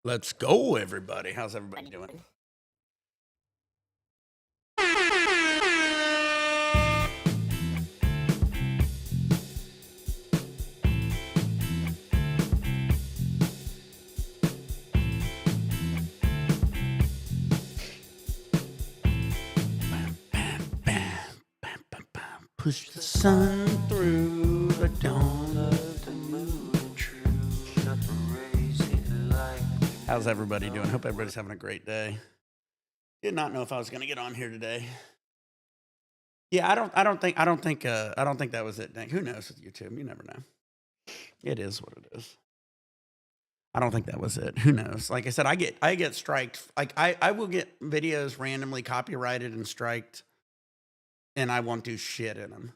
Let's go, everybody. How's everybody doing? Bam, bam, bam, bam, bam, bam. Push the sun through the dawn of the moon. How's everybody doing? Hope everybody's having a great day. Did not know if I was going to get on here today. Yeah, I don't think that was it. Who knows with YouTube? You never know. It is what it is. I don't think that was it. Who knows? Like I said, I get striked. Like I will get videos randomly copyrighted and striked, and I won't do shit in them.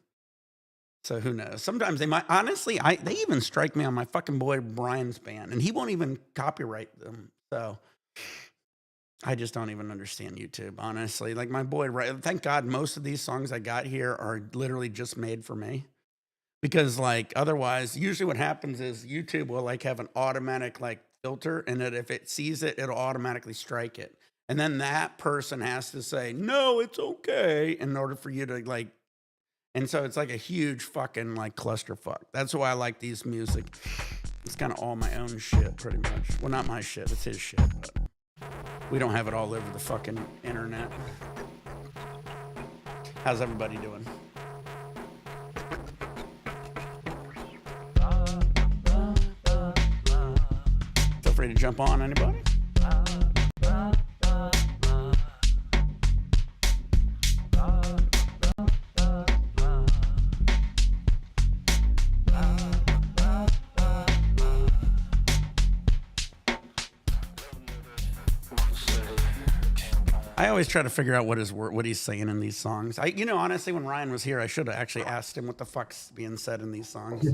So who knows? Sometimes they might. Honestly, they even strike me on my fucking boy Brian's band, and he won't even copyright them. So I just don't even understand YouTube, honestly. Like my boy, thank God most of these songs I got here are literally just made for me. Because like otherwise, usually what happens is YouTube will like have an automatic like filter, and that if it sees it, it'll automatically strike it. And then that person has to say, no, it's okay, in order for you to like. And so it's like a huge fucking like clusterfuck. That's why I like these music. It's kind of all my own shit, pretty much. Well, not my shit, it's his shit, but we don't have it all over the fucking internet. How's everybody doing? Feel free to jump on, anybody? I always try to figure out what he's saying in these songs. Honestly, when Ryan was here, I should have actually asked him what the fuck's being said in these songs.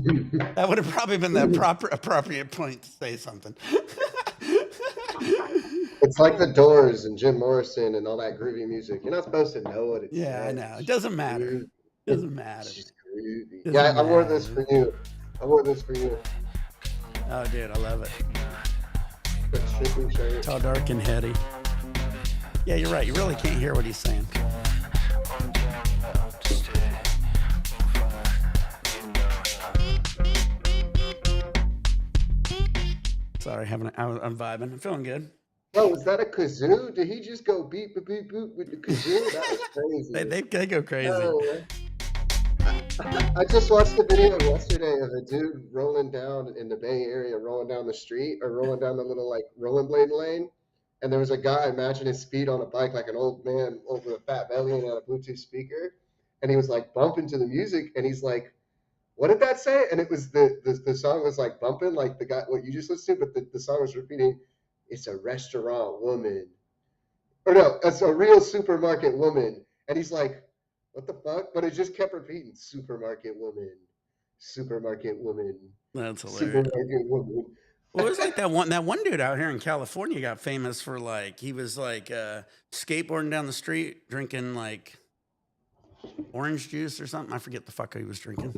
That would have probably been the appropriate point to say something. It's like the Doors and Jim Morrison and all that groovy music. You're not supposed to know what it's. Yeah, I know. It doesn't matter. It doesn't matter. It's just groovy. Yeah, I wore this for you. Oh, dude, I love it. Stripping shirt. Tall, dark, and heady. Yeah, you're right. You really can't hear what he's saying. Sorry, I'm vibing. I'm feeling good. Oh, was that a kazoo? Did he just go beep, beep, beep, boop with the kazoo? That was crazy. they go crazy. I just watched the video yesterday of a dude rolling down in the Bay Area, rolling down the street or rolling down the little like rollerblade lane. And there was a guy, imagine his speed on a bike, like an old man over a fat belly and had a Bluetooth speaker. And he was like bumping to the music. And he's like, what did that say? And it was the song was like bumping, like the guy, what you just listened to, but the song was repeating, it's a restaurant woman. Or no, it's a real supermarket woman. And he's like, what the fuck? But it just kept repeating, supermarket woman, supermarket woman. That's hilarious. Supermarket woman. Well, it was like that one dude out here in California got famous for like, he was like skateboarding down the street, drinking like orange juice or something. I forget the fuck he was drinking.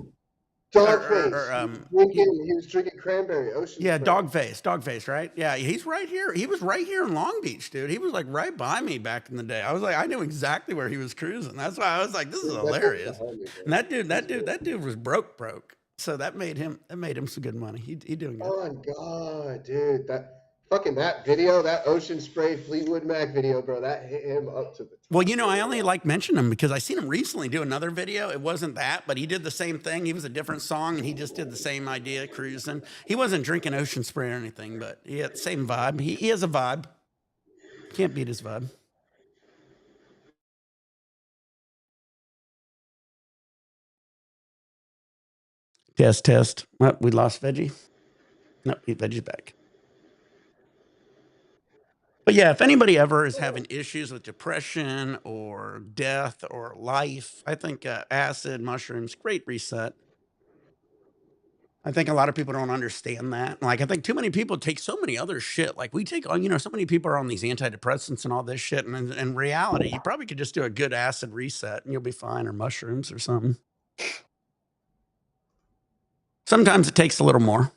Dogface. He was drinking cranberry ocean. Yeah, Dogface, right? Yeah, he's right here. He was right here in Long Beach, dude. He was like right by me back in the day. I was like, I knew exactly where he was cruising. That's why I was like, this is hilarious. And that dude was broke. So that made him some good money. He doing good. Oh my god, dude! That video, that Ocean Spray Fleetwood Mac video, bro, that hit him up to the top. Well, I only like mention him because I seen him recently do another video. It wasn't that, but he did the same thing. He was a different song, and he just did the same idea, cruising. He wasn't drinking Ocean Spray or anything, but he had the same vibe. He has a vibe. Can't beat his vibe. Test. Oh, we lost Veggie. No, Veggie's back. But yeah, if anybody ever is having issues with depression or death or life, I think acid, mushrooms, great reset. I think a lot of people don't understand that. Like, I think too many people take so many other shit. Like we take on, so many people are on these antidepressants and all this shit. And in reality, you probably could just do a good acid reset and you'll be fine, or mushrooms or something. Sometimes it takes a little more.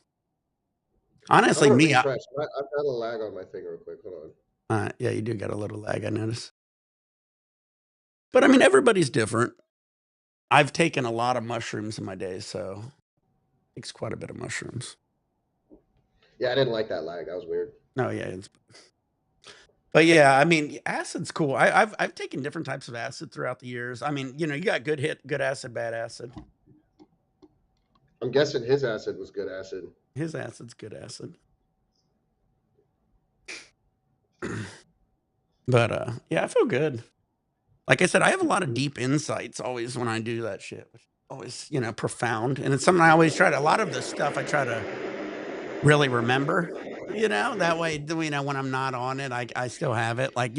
Honestly, I'm gonna me, refresh. I've got a lag on my thing real quick. Hold on. yeah, you do got a little lag, I notice. But I mean, everybody's different. I've taken a lot of mushrooms in my day, so it takes quite a bit of mushrooms. Yeah, I didn't like that lag. That was weird. No, yeah, but yeah, I mean, acid's cool. I've taken different types of acid throughout the years. I mean, you got good acid, bad acid. I'm guessing his acid was good acid. His acid's good acid. But yeah, I feel good. Like I said, I have a lot of deep insights always when I do that shit. Which is always, profound. And it's something I always try to, a lot of the stuff I try to really remember, that way, when I'm not on it, I still have it. Like,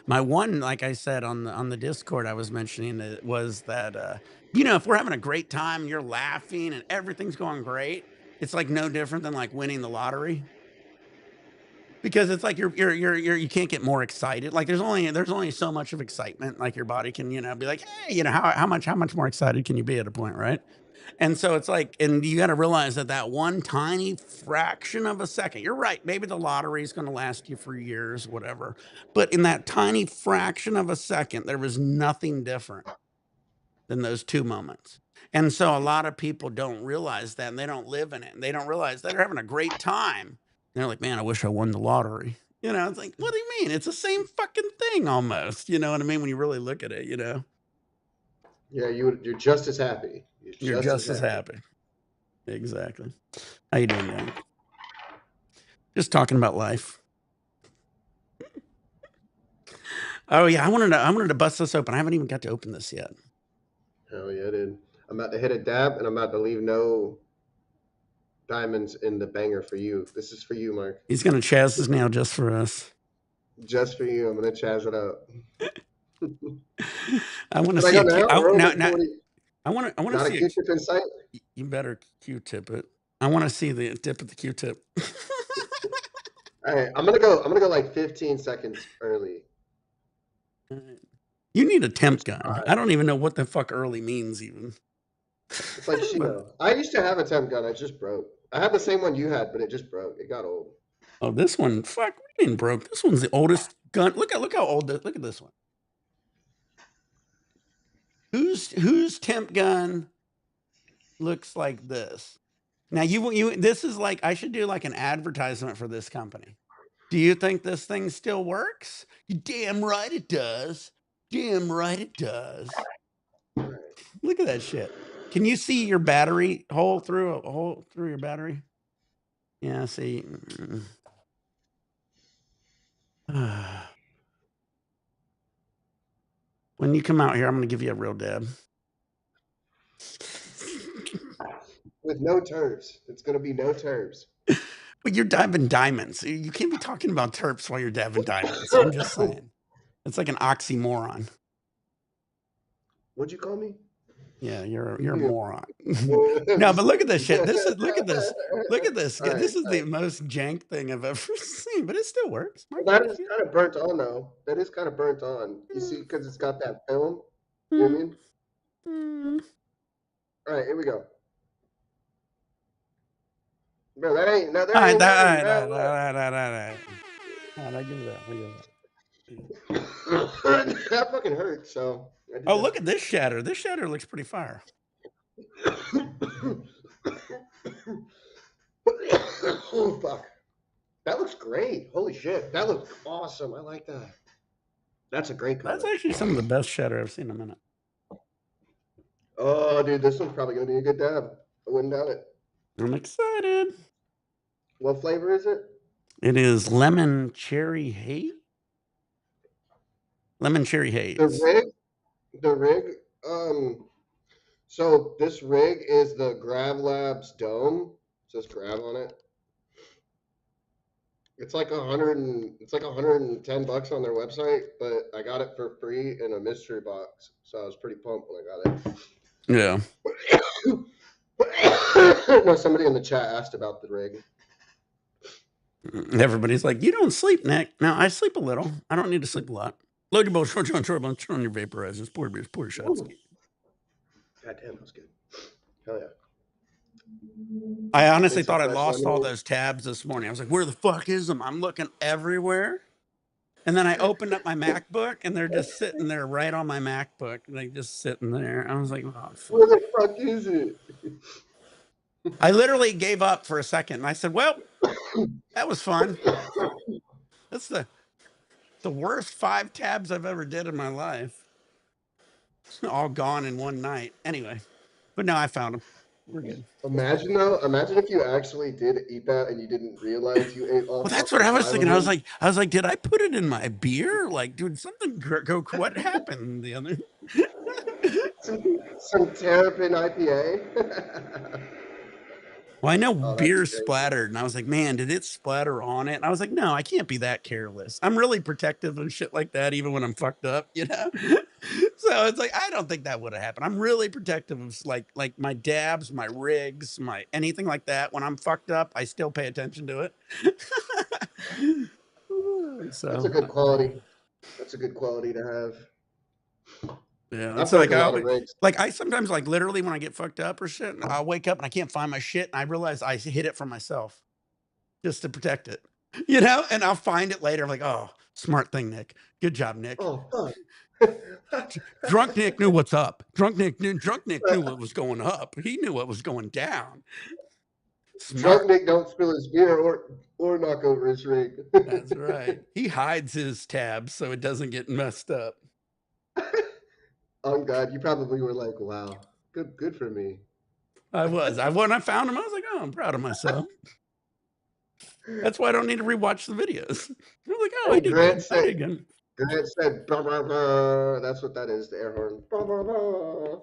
my one, like I said on the Discord, I was mentioning it was that, if we're having a great time, you're laughing and everything's going great. It's like no different than like winning the lottery. Because it's like you can't get more excited. Like there's only so much of excitement. Like your body can, be like, hey, how much more excited can you be at a point, right? And so it's like, and you got to realize that one tiny fraction of a second, you're right. Maybe the lottery is going to last you for years, whatever. But in that tiny fraction of a second, there was nothing different than those two moments. And so a lot of people don't realize that and they don't live in it. And they don't realize that they're having a great time. And they're like, man, I wish I won the lottery. It's like, what do you mean? It's the same fucking thing almost. You know what I mean? When you really look at it, Yeah, you're just as happy. you're just as happy. Exactly. How you doing, Dan? Just talking about life. Oh yeah, I wanted to bust this open. I haven't even got to open this yet. Hell yeah, dude. I'm about to hit a dab and I'm about to leave no diamonds in the banger for you. This is for you, Mark. He's gonna chaz his nail just for us. Just for you. I'm gonna chaz it up. I want to But I see got now. We're over 40. I want to Not a see Q-tip in sight. You better Q-tip it. I want to see the dip of the Q-tip. All right, I'm gonna go like 15 seconds early. You need a temp gun. I don't even know what the fuck early means even. It's like Shino. I used to have a temp gun. It just broke. I had the same one you had, but it just broke. It got old. Oh, this one, fuck, what do you mean broke? This one's the oldest gun. Look how old look at this one. Whose temp gun looks like this? Now this is like, I should do like an advertisement for this company. Do you think this thing still works? Damn right it does. Damn right it does. Look at that shit. Can you see your battery hole through your battery? Yeah, see. When you come out here, I'm going to give you a real dab. With no terps. It's going to be no terps. But you're dabbing diamonds. You can't be talking about terps while you're dabbing diamonds. I'm just saying. It's like an oxymoron. What'd you call me? Yeah, you're a moron. No, but look at this shit. Look at this. Look at this. Right, this is the most jank thing I've ever seen, but it still works. Well, that is kind of burnt on though. That is kind of burnt on. You see, because it's got that film. You know what I mean? All right, here we go. Bro, that ain't no. All right, I give it that. That fucking hurts. So. Oh, look at this shatter. This shatter looks pretty fire. Oh fuck. That looks great. Holy shit. That looks awesome. I like that. That's a great color. That's actually some of the best shatter I've seen in a minute. Oh, dude, this one's probably going to be a good dab. I wouldn't doubt it. I'm excited. What flavor is it? It is Lemon Cherry Haze. Lemon Cherry Haze. The rig, so this rig is the Grav Labs Dome. It says Grav on it. It's like it's like $110 on their website, but I got it for free in a mystery box, so I was pretty pumped when I got it. Yeah. No, somebody in the chat asked about the rig. Everybody's like, "You don't sleep, Nick." No, I sleep a little. I don't need to sleep a lot. Load your bowl, short on your vaporizers, pour shots. God damn, that was good. Hell yeah. I honestly Need some thought I fresh lost all lemonade. those tabs this morning. I was like, where the fuck is them? I'm looking everywhere. And then I opened up my MacBook and they're just sitting there right on my MacBook. Like just sitting there. I was like, oh, Where fuck. the fuck is it? I literally gave up for a second. And I said, well, that was fun. That's the worst 5 tabs I've ever did in my life. All gone in one night. Anyway, but no, I found them. We're good. Imagine though, imagine if you actually did eat that and you didn't realize you ate all Well, that's what fucking I was 5 of thinking. them. I was like, did I put it in my beer? Like, dude, something go. What happened the other? Some Terrapin IPA. Well, I know Oh, that'd be beer crazy. splattered, and I was like, man, did it splatter on it? And I was like, no, I can't be that careless. I'm really protective and shit like that, even when I'm fucked up, you know. So it's like I don't think that would have happened. I'm really protective of like my dabs, my rigs, my anything like that. When I'm fucked up, I still pay attention to it. That's a So good quality. That's a good quality to have. yeah, I've it's broke like a lot of rigs. I sometimes like literally when I get fucked up or shit, I'll wake up and I can't find my shit, and I realize I hit it for myself just to protect it, you know. And I'll find it later. I'm like, oh, smart thing, Nick. Good job, Nick. Oh fuck. Drunk Nick knew what's up. Drunk Nick knew what was going up. He knew what was going down. Drunk Smart. Nick don't spill his beer or knock over his rig. That's right. He hides his tabs so it doesn't get messed up. On God, you probably were like, "Wow, good for me." I was. When I found him, I was like, oh, I'm proud of myself. That's why I don't need to rewatch the videos. I was like, oh, I And did good. I did good. Grant said, "Bah, bah, bah." That's what that is. The air horn. Bah, bah, bah.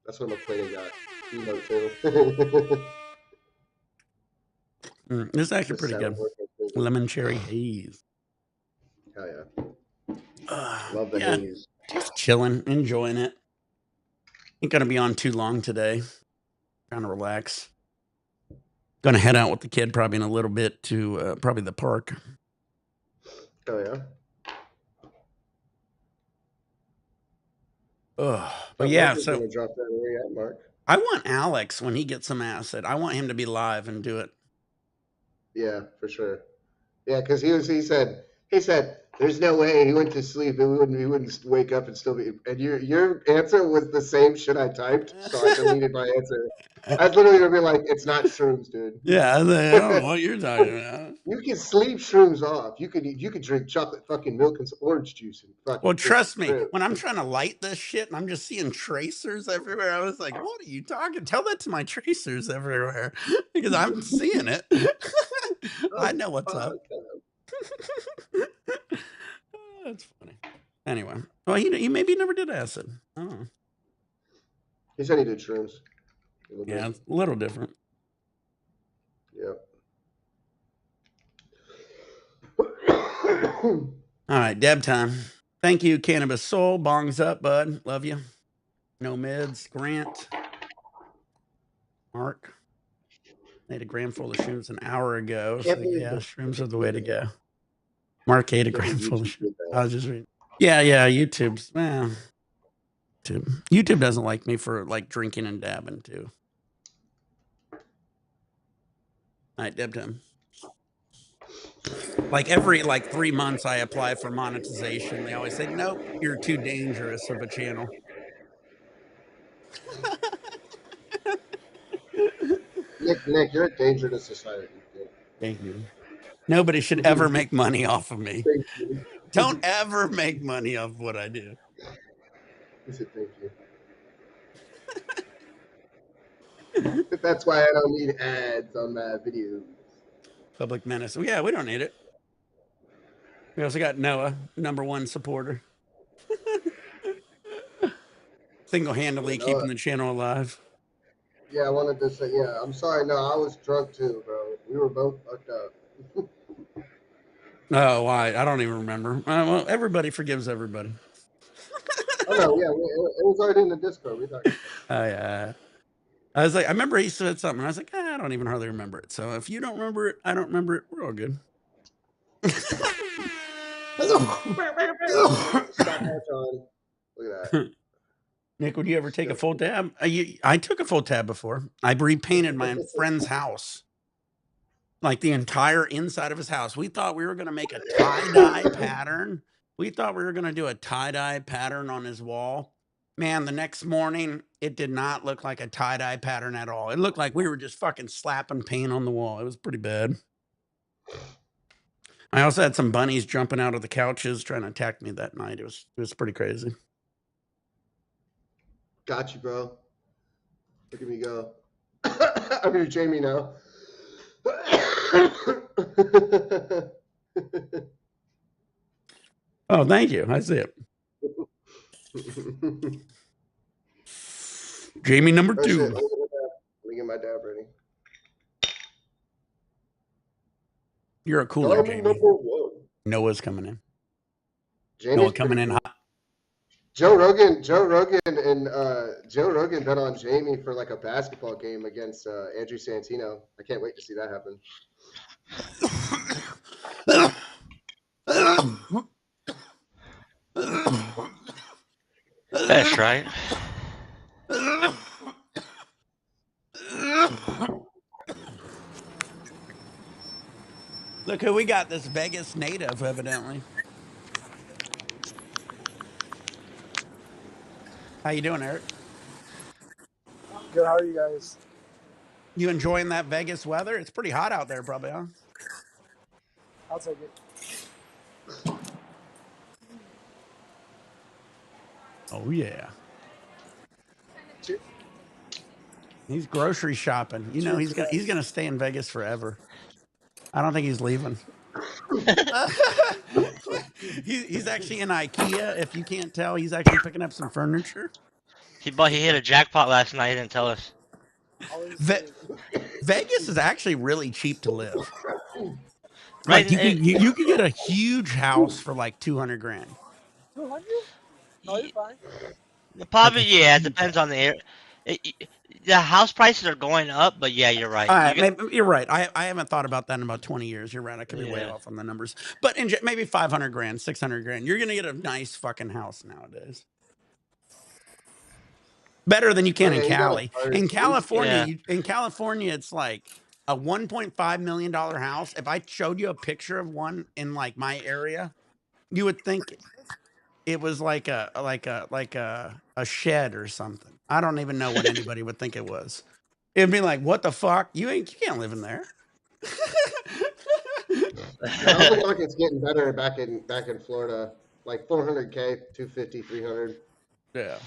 That's what McClane got. You know too. This is actually The pretty good. soundboard. Lemon Cherry Haze. Hell yeah. Love the Yeah, haze. just chilling, enjoying it. Ain't gonna be on too long today. Trying to relax. Gonna head out with the kid probably in a little bit to probably the park. Hell yeah. But Mark yeah, is so gonna drop that. Where you at, Mark? I want Alex when he gets some acid. I want him to be live and do it. Yeah, for sure. Yeah, because he said there's no way he went to sleep and he wouldn't wake up and still be. And your answer was the same shit I typed, so I deleted my answer. I was literally gonna be like, it's not shrooms, dude. Yeah, I don't know what you're talking about. You can sleep shrooms off. You could drink chocolate fucking milk and some orange juice and Well, fucking just trust me, trip. when I'm trying to light this shit and I'm just seeing tracers everywhere, I was like, what are you talking? Tell that to my tracers everywhere because I'm seeing it. I Oh know what's up. fuck. That's funny. Anyway, well, he maybe never did acid. I don't know. He said he did shrooms. A little Yeah, bit. it's a little different. Yep. All right, dab time. Thank you, Cannabis Soul. Bongs up, bud. Love you. No mids. Grant. Mark. Ate a gram full of shrooms an hour ago. So yeah, shrooms are the way to go. Mark ate a gram full of shrooms. I was just reading. Yeah, YouTube's YouTube doesn't like me for like drinking and dabbing too. All right, dab time. Like every 3 months I apply for monetization. They always say, nope, you're too dangerous of a channel. Nick, you're a danger to society. Dude. Thank you. Nobody should ever make money off of me. Thank you. Don't ever make money off what I do. He said thank you. That's why I don't need ads on my videos. Public menace. Oh, yeah, we don't need it. We also got Noah, #1 supporter. Single-handedly keeping the channel alive. Yeah, I wanted to say, yeah, I'm sorry. No, I was drunk too, bro. We were both fucked up. Oh, why? I don't even remember. Well, everybody forgives everybody. Oh, no, yeah, it was already in the Discord. We talked. I was like, I remember he said something. I was like, I don't even hardly remember it. So if you don't remember it, I don't remember it. We're all good. Stopwatch on. Look at that. Nick, would you ever take a full tab? I took a full tab before. I repainted my friend's house, like the entire inside of his house. We thought we were going to make a tie-dye pattern. We thought we were going to do a tie-dye pattern on his wall. Man, the next morning, it did not look like a tie-dye pattern at all. It looked like we were just fucking slapping paint on the wall. It was pretty bad. I also had some bunnies jumping out of the couches trying to attack me that night. It was pretty crazy. Got you, bro. Look at me go. I'm gonna Jamie now. Oh, thank you. I see it. Jamie number Oh, 2. shit. Let me get my dab ready. You're a cooler, Diamond Jamie. number 1. Noah's coming in. Jamie's Noah coming in cool. hot. Joe Rogan bet on Jamie for like a basketball game against Andrew Santino. I can't wait to see that happen. That's right. Look who we got, this Vegas native, evidently. How you doing, Eric? Good. How are you guys? You enjoying that Vegas weather? It's pretty hot out there, probably, huh? I'll take it. Oh yeah. Cheers. He's grocery shopping. You know, Cheers to he's that. gonna stay in Vegas forever. I don't think he's leaving. He's actually in IKEA. If you can't tell, he's actually picking up some furniture. He hit a jackpot last night. He didn't tell us. Always Vegas is actually really cheap to live. Right? Like you can get a huge house for like 200 grand. 200? No, you're fine. Probably, Like a yeah. It huge depends house. on the area. The house prices are going up, but yeah, you're right. You're right. I haven't thought about that in about 20 years. You're right. I could be way Yeah. off on the numbers, but maybe 500 grand, 600 grand. You're gonna get a nice fucking house nowadays. Better than you can in Yeah, you got Cali. a In first. California, Yeah. in California, it's like a $1.5 million house. If I showed you a picture of one in like my area, you would think it was like a shed or something. I don't even know what anybody would think it was. It'd be like, what the fuck? You can't live in there. Yeah, I'm looking like it's getting better back in Florida. Like 400K, 250, 300. Yeah.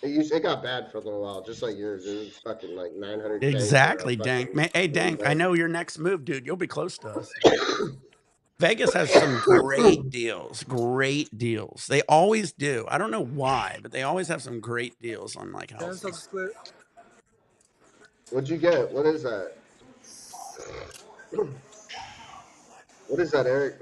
It got bad for a little while, just like yours. It was fucking like 900K. Exactly, Dank. Man, hey, Dank, I know your next move, dude. You'll be close to us. Vegas has some great deals. Great deals. They always do. I don't know why, but they always have some great deals on like houses. Split. What'd you get? What is that? What is that, Eric?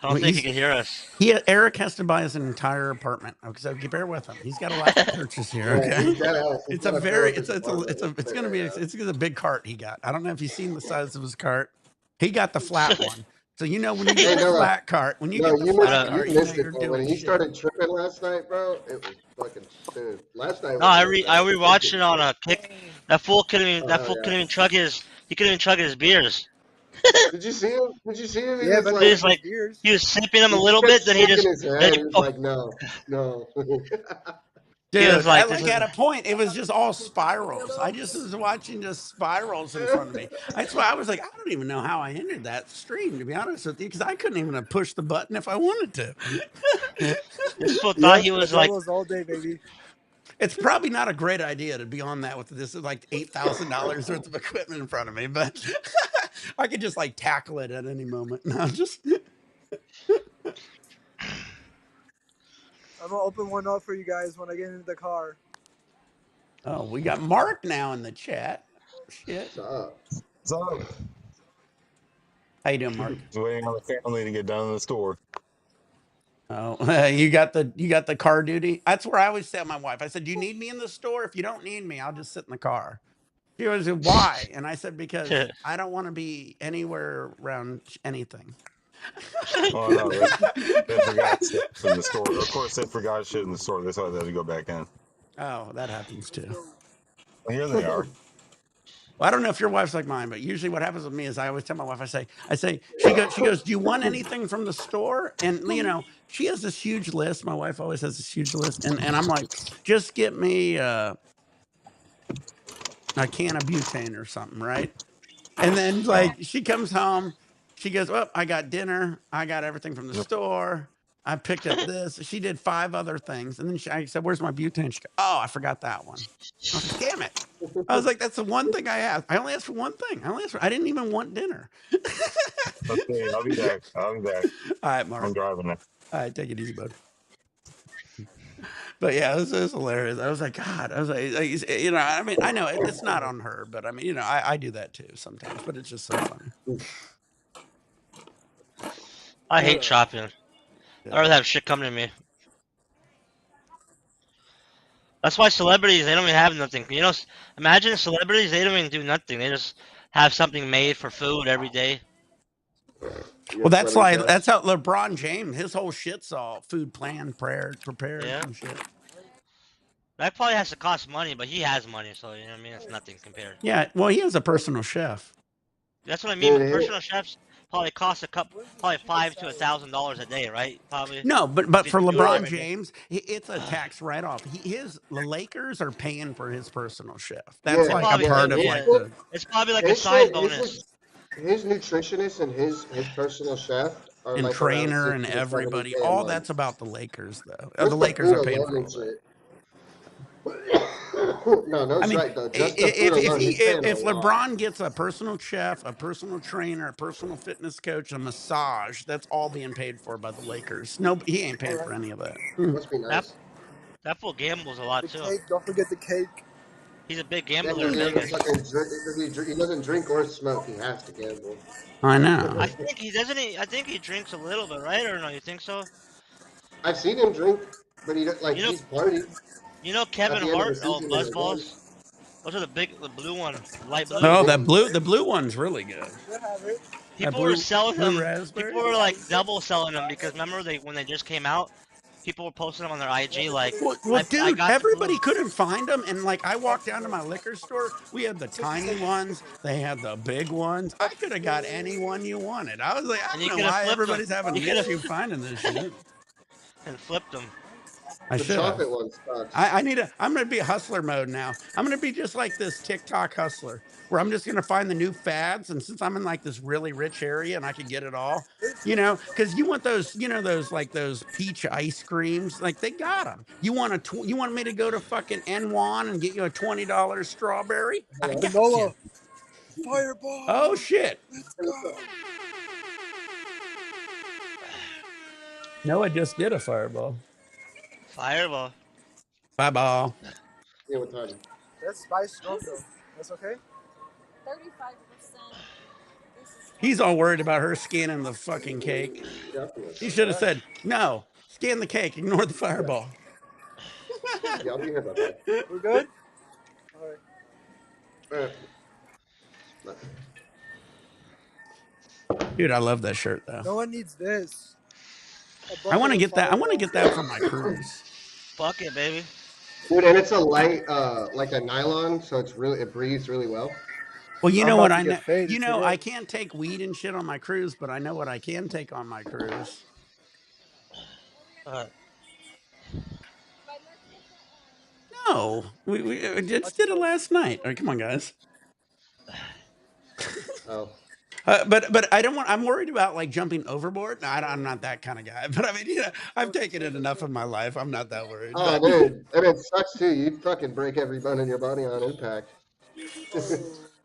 I don't think he can hear us. Eric has to buy his entire apartment. Okay, so bear with him. He's got a lot to purchase here. Yeah, Okay, he's dead ass. He's it's a gotta fill very up his apartment. it's gonna be it's a big cart he got. I don't know if you've seen the size of his cart. He got the flat one. So you know when you get the flat cart, you missed it. you're Bro. doing When he shit. started tripping last night, bro, it was fucking dude. Last night. No, I rewatched it on a kick. That fool couldn't even chug his. He couldn't even chug his beers. Did you see him? Did you see him? Yeah, but He was like he was sipping them a little bit, then he just. his head. He was like, no. Dude, was like, at a point, it was just all spirals. I just was watching just spirals in front of me. That's why I was like, I don't even know how I entered that stream, to be honest with you, because I couldn't even have pushed the button if I wanted to. This fool thought he was like. all day, baby. It's probably not a great idea to be on that with this like $8,000 worth of equipment in front of me, but I could just like tackle it at any moment. No, just. I'm gonna open one up for you guys when I get into the car. Oh, we got Mark now in the chat. Shit. What's up? How you doing, Mark? Just waiting on the family to get down to the store. Oh, you got the car duty. That's where I always tell my wife. I said, "Do you need me in the store? If you don't need me, I'll just sit in the car." She goes, "Why?" And I said, "Because I don't want to be anywhere around anything." Oh no, they forgot stuff in the store. Of course, they forgot shit in the store. That's why they had to go back in. Oh, that happens too. Well, here they are. Well, I don't know if your wife's like mine, but usually what happens with me is I always tell my wife, I say, she goes, do you want anything from the store? And she has this huge list. My wife always has this huge list, and I'm like, just get me a can of butane or something, right? And then like she comes home, she goes, "Well, I got dinner. I got everything from the Yep. store. I picked up this." She did 5 other things, and then I said, "Where's my butane?" She goes, "Oh, I forgot that one." I was like, "Damn it!" I was like, "That's the one thing I asked. I only asked for one thing. I didn't even want dinner." Okay, I'll be back. I'll be back. All right, Mark. I'm driving now. All right, take it easy, bud. But yeah, it was hilarious. I was like, God, I was like, I mean, I know it's not on her, but I mean, I do that too sometimes, but it's just so funny. I hate shopping. Yeah. I'd rather have shit come to me. That's why celebrities, they don't even have nothing. Imagine celebrities, they don't even do nothing. They just have something made for food every day. Well, that's how LeBron James, his whole shit's all food planned, prepared Yeah. and shit. That probably has to cost money, but he has money, so you know what I mean? It's nothing compared. Yeah, well, he has a personal chef. That's what I mean. But personal chefs probably cost probably $500 to $1,000 a day, right? Probably. No, but for Do it LeBron every day. James, it's a tax write off. The Lakers are paying for his personal chef. That's like a part of like the. It's probably like a sign bonus. His nutritionist and his personal chef are And like around trainer 60 and to 70K everybody. a All month. that's about the Lakers, though. Just The the Lakers food are paying alone for all and that. shit. No, I mean, right though. Just the food alone, he's paying a if lot. LeBron gets a personal chef, a personal trainer, a personal fitness coach, a massage, that's all being paid for by the Lakers. No, he ain't paying for any of that. Must be nice. That fool gambles a lot The too. cake, don't forget the cake. He's a big Yeah, gambler in he Vegas. he doesn't drink or smoke. He has to gamble. I know. I think he doesn't. I think he drinks a little bit, right? Or no? You think so? I've seen him drink, but You know, he's party at Kevin the end of the Hart? Oh, season when they're done. Buzzballs. Those are the blue one, light blue. No, the blue one's really good. People were selling blue them. raspberry? People were like double selling them because remember when they just came out, people were posting them on their IG like. Well, I dude, got everybody couldn't find them, and like I walked down to my liquor store. We had the tiny ones. They had the big ones. I could have got any one you wanted. I was like, I don't know why everybody's having an issue finding this shit. And flipped them. I The should. chocolate one sucks. I'm gonna be hustler mode now. I'm gonna be just like this TikTok hustler, where I'm just gonna find the new fads. And since I'm in like this really rich area and I can get it all, because you want those, those peach ice creams, like they got them. You want me to go to fucking N1 and get you a $20 strawberry? I got you. Fireball. Oh shit. No, I just did a fireball. Fireball. Fireball. Yeah, what time? That's spice strong though. That's okay? 35%. He's all worried about her scanning the fucking cake. He should have said, no, scan the cake, ignore the fireball. Yeah, I'll be here about that. We're good? All right. Dude, I love that shirt though. No one needs this. I want to get that. I want to get that for my cruise. Fuck it, baby. Dude, and it's a light, like a nylon, so it breathes really well. Well, you know what I know. Today. I can't take weed and shit on my cruise, but I know what I can take on my cruise. No, we just did it last night. All right, come on, guys. Oh. But I don't want. I'm worried about like jumping overboard. No, I'm not that kind of guy. But I mean, I've taken it enough in my life. I'm not that worried. Oh, dude, and it sucks too. You fucking break every bone in your body on impact.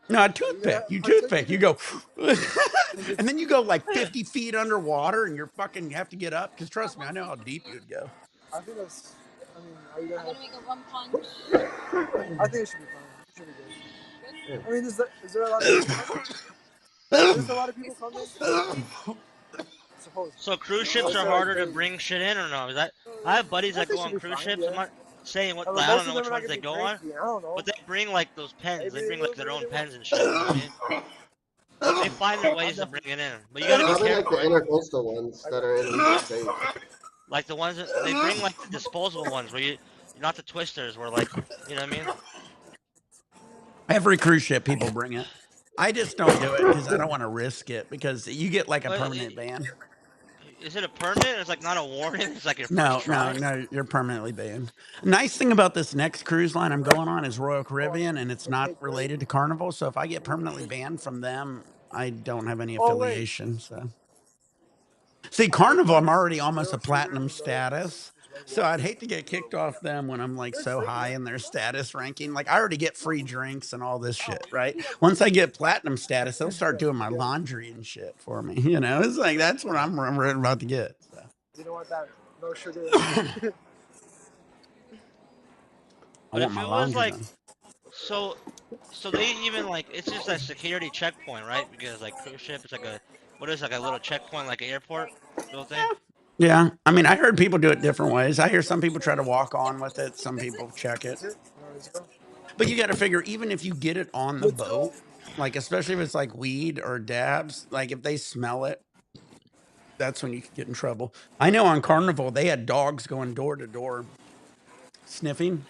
No, a toothpick. You toothpick. You go, and then you go like 50 feet underwater, and you have to get up. Because trust me, I know how deep you'd go. I think that's. I mean, are you I'm gonna make a one punch. I think it should be fine. It should be good. I mean, is there a lot of people? There's a lot of people coming. So cruise ships are harder to bring shit in, or no? I have buddies that go on cruise ships. I'm not saying what. I don't know which ones they go on, but they bring like those pens. They bring like their own pens and shit. You know what I mean? They find their ways to bring it in, but you gotta be Probably like careful, the right? intercoastal ones that are at least safe. Like the ones that they bring, like the disposable ones, where you, not the twisters, where like, you know what I mean? Every cruise ship, people bring it. I just don't do it because I don't want to risk it because you get like a But permanent ban. is it a permit? It's like not a warning. It's like your first No, no, try. no, you're permanently banned. Nice thing about this next cruise line I'm going on is Royal Caribbean, and it's not related to Carnival. So if I get permanently banned from them, I don't have any Oh wait, affiliation. So see, I think Carnival, I'm mine's already almost zero a sugar platinum and zero status. just regular So water. I'd hate to get kicked off them when I'm like They're so free, high yeah. in their status ranking. Like I already get free drinks and all this shit, right? Once I get platinum status, they'll start doing my laundry and shit for me. You know, it's like that's what I'm about to get. So. You don't want that no sugar. I But want if my it was laundry like, done. so, so they even like, it's just a security checkpoint, right? Because like cruise ship, it's like a, what is it, like a little checkpoint, like an airport little thing. Yeah, I mean, I heard people do it different ways. I hear some people try to walk on with it. Some people check it. Is it? No, zero. But you got to figure, even if you get it on the With zero? boat, like especially if it's like weed or dabs, like if they smell it, that's when you could get in trouble. I know on Carnival they had dogs going door to door sniffing,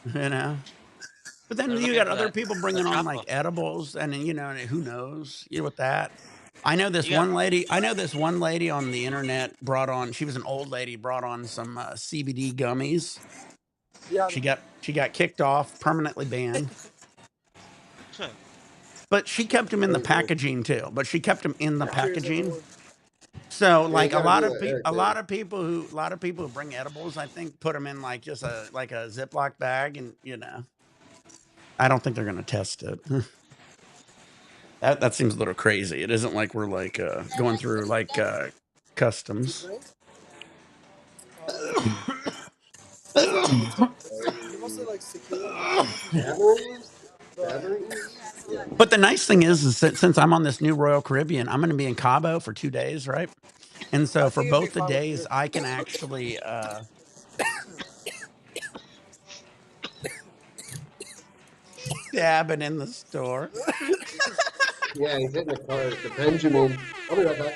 you know. But then They're you looking got for other that, people the bringing on like chopper. edibles, and then, you know, who knows, you know, with that. I know this You got, one lady. I know this one lady on the internet brought on. She was an old lady. Brought on some CBD gummies. Yeah, She got kicked off, permanently banned. huh, But she kept them in the Crazy. packaging too. But she kept them in the I'm curious as to packaging. what. So Yeah, you like gotta do what a Eric did. lot of people who bring edibles, I think, put them in like just a Ziploc bag, and you know, I don't think they're gonna test it. That seems a little crazy. It isn't like we're like going through like customs. You must have like secured. Taverns? But Taverns? Yeah. But the nice thing is since I'm on this new Royal Caribbean, I'm going to be in Cabo for 2 days, right? And so I for think it'd be both the fine with days, beer. I can actually Dabbin in the store. Yeah, he's hitting the cars. The Benjamin. I'll be right back.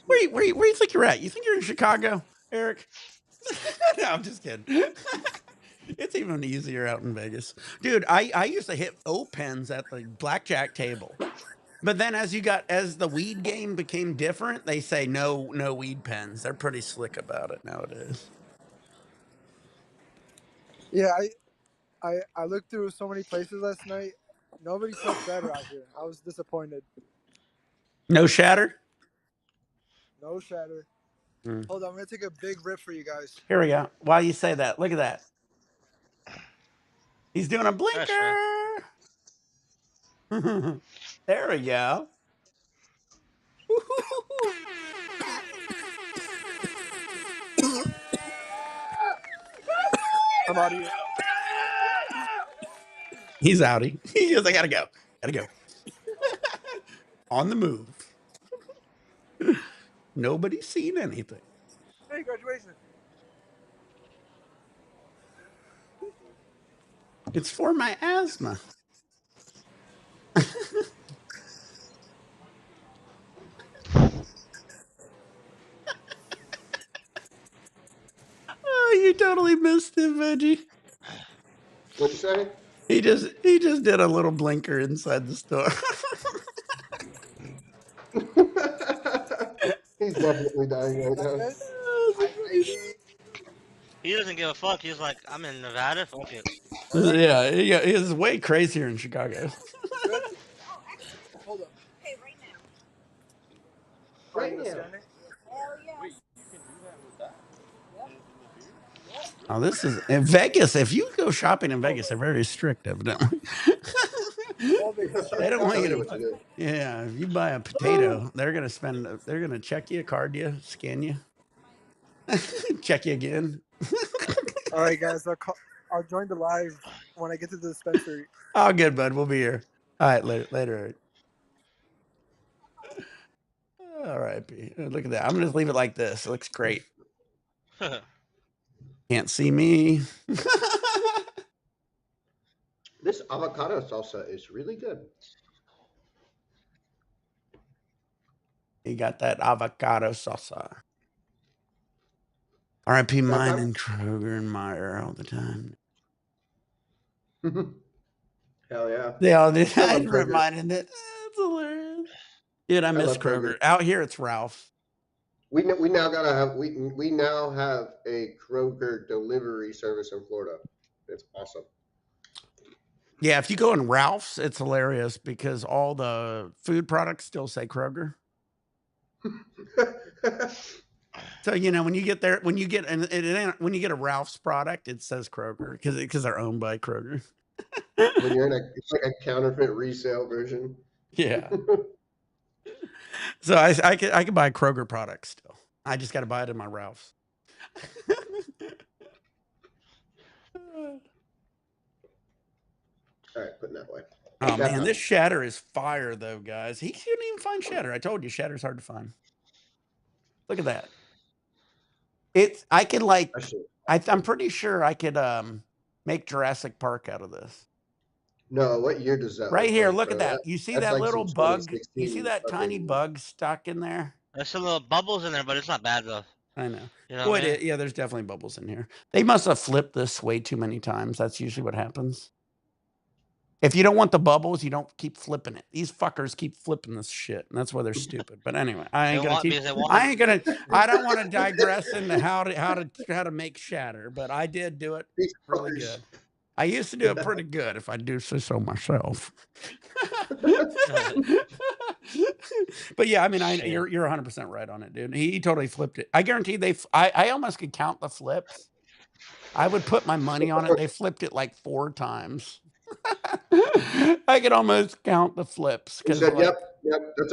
Where do you think you're at? You think you're in Chicago, Eric? No, I'm just kidding. It's even easier out in Vegas. Dude, I used to hit O pens at the blackjack table. But then as the weed game became different, they say no weed pens. They're pretty slick about it nowadays. Yeah, I looked through so many places last night. Nobody sells shatter out here. I was disappointed. No shatter? No shatter. Mm. Hold on, I'm gonna take a big rip for you guys. Here we go. Why you say that? Look at that. He's doing a fresh, man. blinker. There we go. I'm out of here. He's outie. He goes, I gotta go. Gotta go. On the move. Nobody's seen anything. Hey, graduation. It's for my asthma. Oh, you totally missed him, Veggie. What'd you say? He just did a little blinker inside the store. He's definitely dying right now. He doesn't give a fuck. He's like, I'm in Nevada. Fuck it. Yeah, it's way crazier in Chicago. Good. Hold up. Okay, right now. Right Oh, you now. scan it? Hell yeah. Oh, this is in Vegas. If you go shopping in Vegas, they're very strict, evidently. All big They don't want Tell you you to. what to do. Yeah, if you buy a potato, they're gonna spend. They're gonna check you, card you, scan you, check you again. All right, guys. I'll join the live when I get to the dispensary. Oh, good, bud. We'll be here. All right, later. All right, P. Look at that. I'm gonna just leave it like this. It looks great. Can't see me. This avocado salsa is really good. You got that avocado salsa. R.I.P. mine Dab and Kroger and Meyer all the time. Hell yeah. They all did. I I love Kroger. reminded it. It's hilarious. Dude, I miss love Kroger. Kroger. Out here, it's Ralph. We now gotta have we now have a Kroger delivery service in Florida. It's awesome. Yeah, if you go in Ralph's, it's hilarious because all the food products still say Kroger. So when you get there, when you get when you get a Ralph's product, it says Kroger because they're owned by Kroger. When you're it's like a counterfeit resale version. Yeah. So I could buy Kroger products still. I just got to buy it in my Ralph's. All right, putting that away. Oh man, this shatter is fire though, guys. He couldn't even find shatter. I told you, shatter's hard to find. Look at that. I could like. I'm pretty sure I could make Jurassic Park out of this. No, what year does that? Right here, like, look at bro? that. You see That's that like little some bug? You see 2016 that tiny fucking- bug stuck in there? There's some little bubbles in there, but it's not bad though. I know. You know Well, what I mean? yeah, there's definitely bubbles in here. They must have flipped this way too many times. That's usually what happens. If you don't want the bubbles, you don't keep flipping it. These fuckers keep flipping this shit, and that's why they're stupid. But anyway, I ain't gonna keep. I don't want to digress into how to make shatter, but I did do it really good. I used to do it pretty good, if I do say so myself. But yeah, I mean, you're 100% right on it, dude. He totally flipped it. I guarantee I almost could count the flips. I would put my money on it. They flipped it like 4 times. I could almost count the flips. He said, "Yep, that's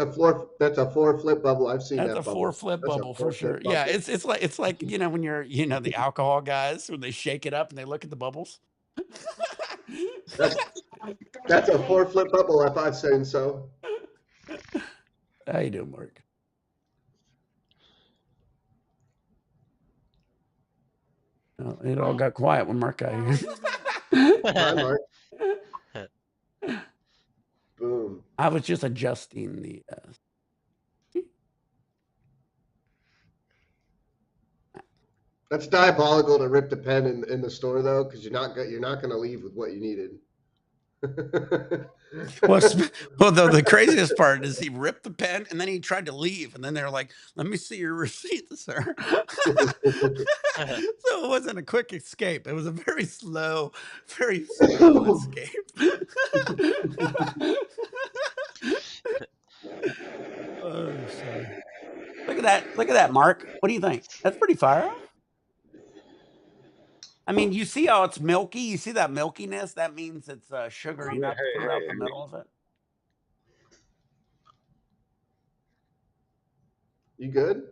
a 4 flip bubble. I've seen that That's a bubble. 4 flip bubble for sure. Yeah, it's like when you're the alcohol guys when they shake it up and they look at the bubbles. That's a 4 flip bubble if I've seen so. How you doing, Mark? Oh, it all got quiet when Mark got here. Hi, Mark. Boom. I was just adjusting the. That's diabolical to rip the pen in the store though, because you're not going to leave with what you needed. well, the craziest part is he ripped the pen and then he tried to leave, and then they're like, "Let me see your receipt, sir." So it wasn't a quick escape. It was a very slow escape. Oh, sorry. Look at that, Mark. What do you think? That's pretty fire. I mean, you see how it's milky? You see that milkiness? That means it's sugary nuts throughout the middle of it. You good?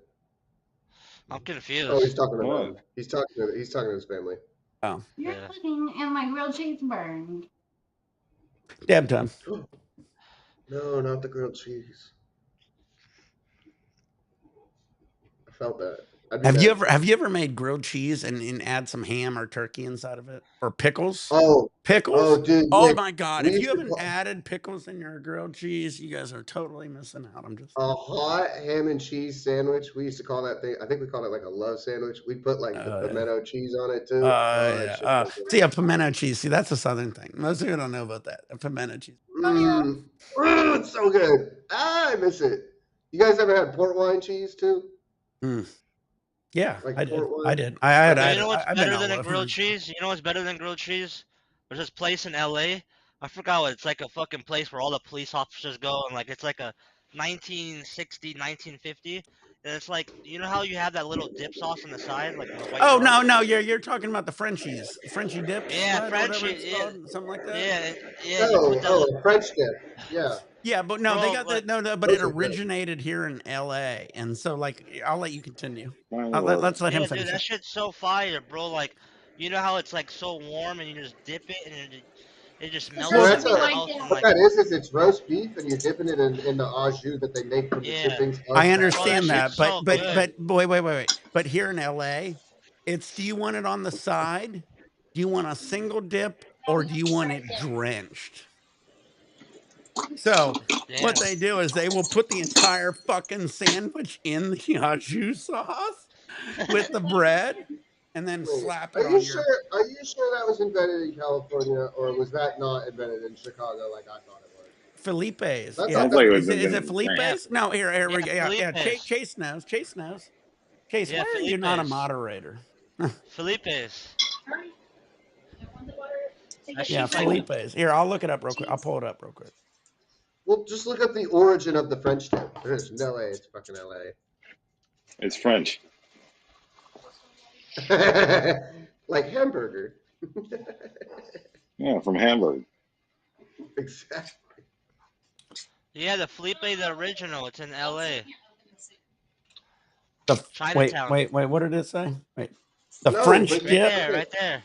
I'm confused. Oh, he's talking to mom. He's talking to his family. Oh. You're cooking and my grilled cheese burned. Dab time. No, not the cheese. I felt that. Have you ever made grilled cheese and add some ham or turkey inside of it, or pickles? Oh, pickles! Oh, dude! Oh Nick, my God! If you haven't added pickles in your grilled cheese, you guys are totally missing out. I'm just a hot ham and cheese sandwich. We used to call that thing. I think we called it like a love sandwich. We put like the pimento cheese on it too. Yeah. See, a pimento cheese. See, that's a southern thing. Most people don't know about that. A pimento cheese. It's so good. I miss it. You guys ever had port wine cheese too? Yeah, like I did. wine? I did. I you know what's I've better been than all a over. grilled cheese? You know what's better than grilled cheese? There's this place in LA. I forgot what it's like, a fucking place where all the police officers go, and like it's like a 1960, 1950. And it's like, you know how you have that little dip sauce on the side, like the white. Oh no, you're talking about the Frenchies, Frenchy dips, Yeah, Frenchie, something like that. Yeah. Oh, French dip. Yeah. Yeah, but no, they got like, but it originated here in LA, and so like I'll let you continue. Let's let him finish. Dude, that shit's so fire, bro. Like, you know how it's like so warm, and you just dip it, and it just melts. What that is it's roast beef, and you're dipping it in the au jus that they make from the dippings. I understand that, but wait. But here in LA, it's, do you want it on the side? Do you want a single dip? or do you want it drenched? So what Damn. they do is they will put the entire fucking sandwich in the au jus sauce with the bread and then Wait, slap are it you on sure? your Are you sure that was invented in California, or was that not invented in Chicago like I thought it was? Felipe's. I Yeah. thought Sounds that like it was. was Is it invented in France. Felipe's? No, here we Yeah, go. Yeah. Felipe's. Chase knows. Chase knows. Chase, why Yeah, are you not a Felipe's. moderator? Felipe's. That Yeah, shit's like Felipe's. Here, I'll look it up real quick. I'll pull it up real quick. Well, just look up the origin of the French dip. It's in LA. It's fucking It's French. LA. Like hamburger. Yeah, from Hamburg. Exactly. yeah, the Felipe the original. It's in L.A. The Chinatown. wait. What did it say? Wait. The No, French but Right dip. there, okay, right there,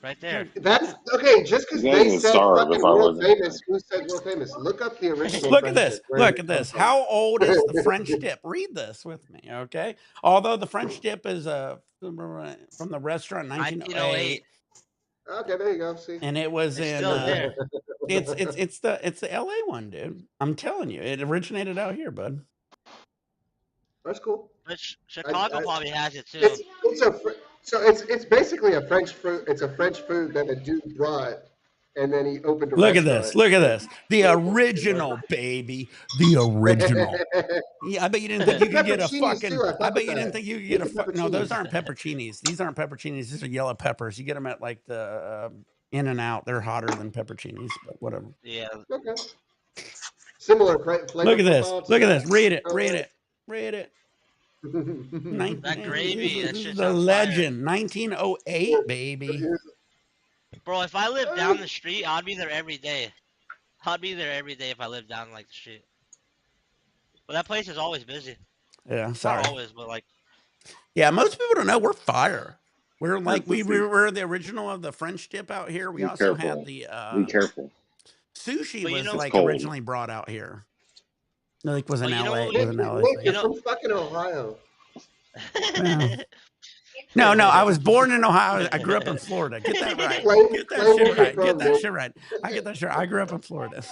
right there. that's okay. Just You because guys they would said starve if fucking I world wasn't. famous, who said world famous? Look up the original Look at French this. dip. Where did Look it at come this. from? How old is the French dip? Read this with me, okay? Although the French dip is from the restaurant 1908. 1908, Okay, there you go. See. and it was It's in still there. it's the LA one, dude. I'm telling you, it originated out here, bud. That's cool. But I, Chicago I, probably has it too. it's a so it's basically a French food. It's a French food that a dude brought, and then he opened a Look at this. restaurant. Look at And this. The original, baby. The original. Yeah, I bet you didn't think you the could get a pepperoncinis fucking. too. I I fuck bet with you didn't that. think you could get Get a. the No, those pepperoncinis. aren't pepperoncinis. These aren't pepperoncinis. These are yellow peppers. You get them at like the In and Out. They're hotter than pepperoncinis, but whatever. Yeah. Okay. Similar flavor Look at this. profile to Look at this. that. Read it. Read it. Read it. That This gravy, that is shit the sounds fire. legend. 1908, baby. Bro, if I lived down the street, I'd be there every day. I'd be there every day if I lived down like the street. But that place is always busy. Yeah, sorry. Not always, but like. Yeah, most people don't know we're fire. We're like Let's see. we're the original of the French dip out here. We Be also careful. had the Be careful. sushi But you was know- It's like cold. originally brought out here. Like was in But you know LA. what It was Nick, an LA Nick, thing. you're You know- from fucking Ohio. Yeah. No, I was born in Ohio. I grew up in Florida. Get that right. Claim- Get that claim shit where you're right. from, Get that Nick. shit right. I get that shit. I grew up in Florida.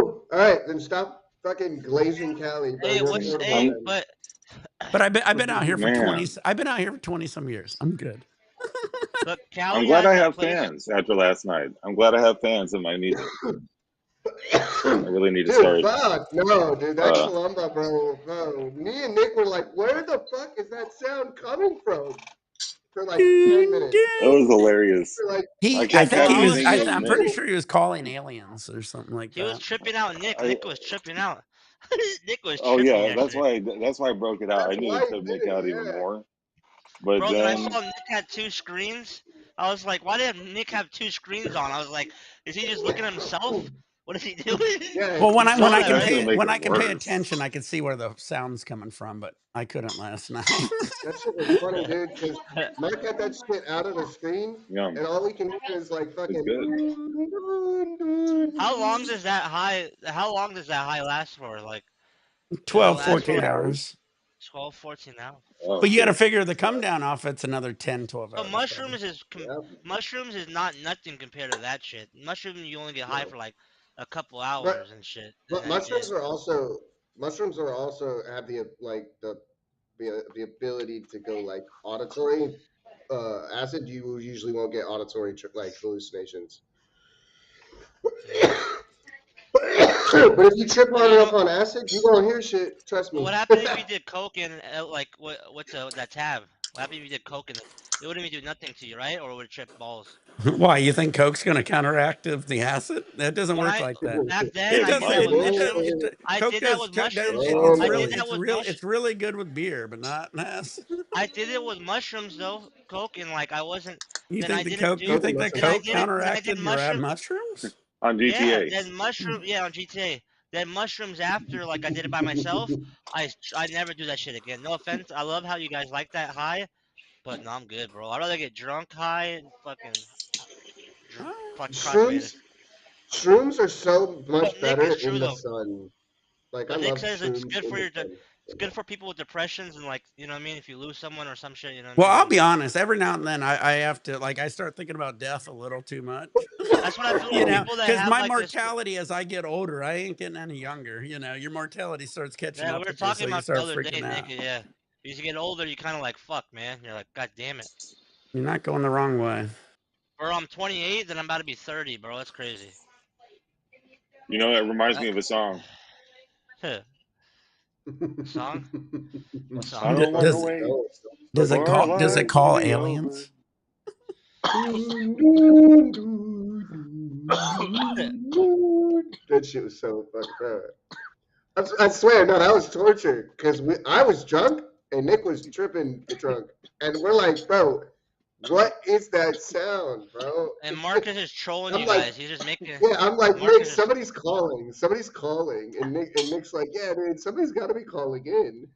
All right, then stop fucking glazing Cali. Bro. Hey, You're what's Florida hey? man. But But I've been out here for Man. 20. I've been out here for 20 some years. I'm good. but I'm Cali glad has I that have place. fans after last night. I'm glad I have fans in my music. I really need to Dude, start. fuck. No, dude, that Uh, Columba, bro. Me and Nick were like, where the fuck is that sound coming from? For like 10 minutes. That was hilarious. We're like, I I kept think he counting was. and thinking it was I'm pretty Nick. sure he was calling aliens or something like He was that. tripping out. Nick was tripping out. Nick was Oh tripping yeah, that's yesterday. why I broke it out. I that's knew why it he took did Nick it, out even yeah. more. But Bro, then I then saw Nick had 2 screens. I was like, why did Nick have 2 screens on? I was like, is he just looking at himself? What is he doing? Yeah, Well, when you I saw that, can right? pay make when it I can pay worse. attention, I can see where the sound's coming from, but I couldn't last night. That shit was funny, dude, because Mike got that shit out of the screen, Yum. and all we can hear is like fucking. It's good. How long does that high last for? Like 12, last 14 for hours. 12, 14 hours. Oh, But you got to shit. figure the come down off it's another 10, 12 So hours. mushrooms Yep. mushrooms is not nothing compared to that shit. Mushrooms you only get high No. for like a couple hours and shit. But And that's mushrooms it. are also have the ability to go like auditory. Acid, you usually won't get auditory like hallucinations. But if you trip But hard you enough know, on acid, you gonna hear shit. Trust but me. what happened if you did coke and like what's that tab? What happened if you did coke and it wouldn't even do nothing to you, right? Or would it trip balls? Why you think Coke's going to counteract the acid? That doesn't When work I like that. back then It I does. did that with mushrooms. I Coke did that does. with mushrooms. Oh, I no. did that with It's really good with beer, but not acid. I did it with mushrooms though, coke, and like I wasn't. You Then I think the didn't Coke? do. You Coke and think that Then I Coke did it. Then I did counteracted your mushroom. mushrooms? On Yeah. GTA. Then mushroom. Yeah, on GTA. Then mushrooms after, like I did it by myself. I never do that shit again. No offense. I love how you guys like that high, but no, I'm good, bro. I'd rather get drunk high and fucking Shrooms, shrooms are so much But Nick, better it's true in the though. sun. Like I But Nick love says it's shrooms good in for the your. sun. It's good for people with depressions and like, you know what I mean? If you lose someone or some shit, you know what Well, I mean? I'll be honest. Every now and then, I have to like I start thinking about death a little too much. That's what I feel You like. know, People that because have my like this. mortality as I get older, I ain't getting any younger. You know, your mortality starts catching Yeah, we up were with you, so talking you about the start other day, freaking Nick. out. Yeah, as you get older, you kind of like fuck, man. You're like, God damn it. You're not going the wrong way. Bro, I'm 28, and I'm about to be 30, bro. That's crazy. You know, that reminds me of a song. Song? What I song? don't want to Does wait does it for our call lives to call be over. aliens? That shit was so fucking bad. I swear, no, that was torture. Because I was drunk and Nick was tripping the drunk. And we're like, bro, what is that sound, bro? And Marcus is trolling I'm you like, guys. He's just making. yeah, I'm like, Nick, Marcus is. somebody's calling. Somebody's calling. And Nick's like, yeah, dude, somebody's got to be calling in.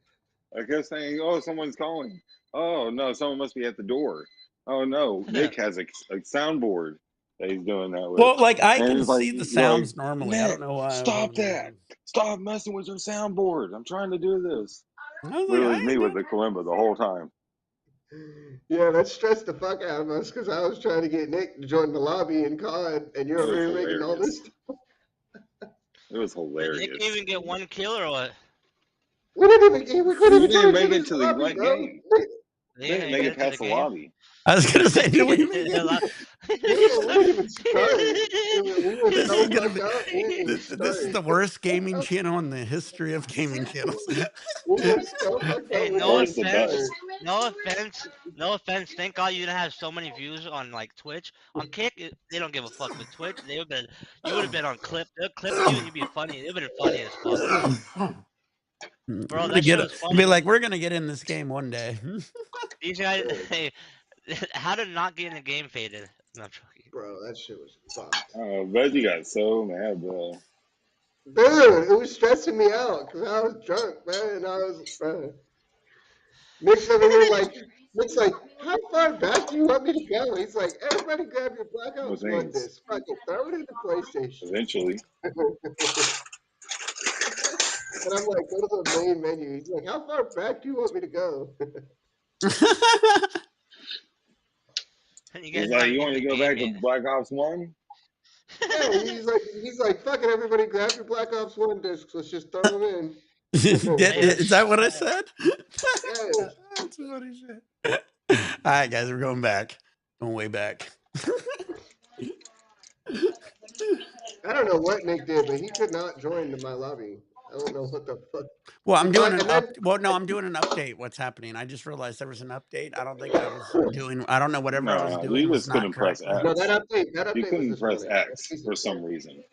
I kept saying, "Oh, someone's calling." Oh no, someone must be at the door. Oh no, Nick has a soundboard that he's doing that with, Well, like I and can it's like, see the you're like, sounds normally. I don't Nick, know why I was stop wondering. that! Stop messing with your soundboard. I'm trying to do this. I was But like, it I was me ain't with doing the kalimba the whole time. Yeah, that stressed the fuck out of us because I was trying to get Nick to join the lobby in COD, and you're It over was here making all this. hilarious. It was Did Nick hilarious. even get 1 kill or what? We couldn't We even didn't join each make it other's to the lobby, right bro. game. Nick, They Didn't didn't make get it into the past the game. lobby. I was gonna say, did we make it? yeah, we didn't even start. We were This so is gonna fucked be. up. We didn't even This is start. the worst gaming channel in the history of gaming channels. We were so fucked Hey, up. We no didn't Or it's even the offense. start. best. No offense. No offense. Thank God you didn't have so many views on like Twitch. On Kick, they don't give a fuck. But Twitch, they would been. You would have been on clip. They'll clip you and you'd be funny. It would have been funny as fuck. Bro, that shit was Be funny. like, we're gonna get in this game one day. These guys, hey, how to not get in the game faded? No, I'm joking. Bro, that shit was fucked. Oh, but you got so mad, bro. Dude, it was stressing me out because I was drunk, man, and I was, Nick's over here like, Nick's like, how far back do you want me to go? He's like, everybody grab your Black No Ops 1 thanks. disc. Fucking throw it in the PlayStation. Eventually. And I'm like, go to the main menu. He's like, how far back do you want me to go? You He's guys like, not you even want in to the go game back to yet. Black Ops 1? Yeah, he's like, fuck it, everybody grab your Black Ops 1 discs. Let's just throw them in. Is that what I said? Yes. That's funny shit. All right, guys, we're going back. Going way back. I don't know what Nick did, but he could not join my lobby. I don't know what the fuck. Well, We I'm doing thought, an and then up. Well, no, I'm doing an update. What's happening? I just realized there was an update. I don't think I was doing. I don't know. Whatever I was No, you doing was just not couldn't press correctly. no, X. that You update was couldn't this press morning. X for some reason.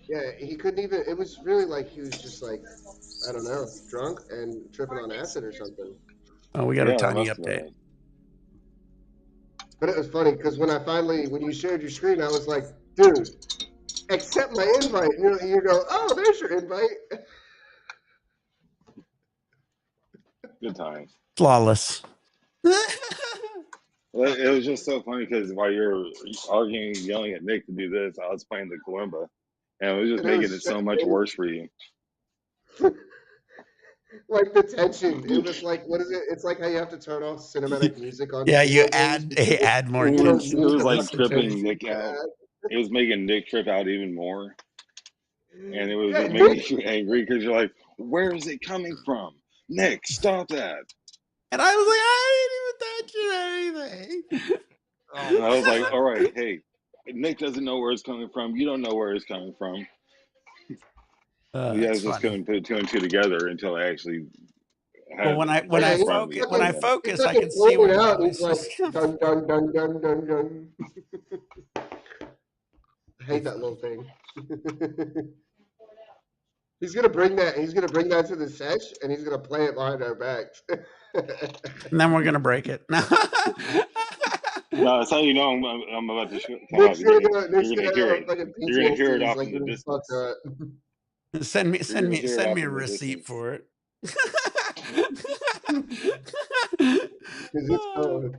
Yeah, he couldn't even. It was really like he was just like, I don't know, drunk and tripping on acid or something. Oh, we got a Yeah, that tiny must have been update. it. But it was funny because when you shared your screen, I was like, dude, accept my invite. And you go, oh, there's your invite. Good times. Flawless. Well, it was just so funny because while you're arguing, yelling at Nick to do this, I was playing the kalimba, and it was just And it making was it so much worse for you. like the tension. It was like, what is it? It's like how you have to turn off cinematic music on Yeah, you video games because add more It you don't tension was need to the the like fucking tripping situation. Nick out. It was making Nick trip out even more, and it was Yeah, just making Nick. you angry because you're like, "Where is it coming from, Nick? Stop that!" And I was like, I ain't even touching anything. Oh And I my was like, god. "All right, hey, Nick doesn't know where it's coming from. You don't know where it's coming from." You It's guys just funny. couldn't put two and two together until I actually Well, had when Yeah, I in he front of me. when I fucking And he focus, I fucking can see where pointed the out. He's like, voices come dun from. dun dun dun dun dun. I Be hate that little funny. thing. He's gonna bring that. He's gonna bring that to the sesh, and he's gonna play it behind our backs. And then we're gonna break it. no, that's how you know I'm about to come out. Nick's gonna go. Nick's You're gonna gonna hear have it. a fucking You're gonna hear PTSD. it He's off like, in the you fucked distance. up. You're gonna hear it send off me a in the receipt distance. for it. Cause it's going.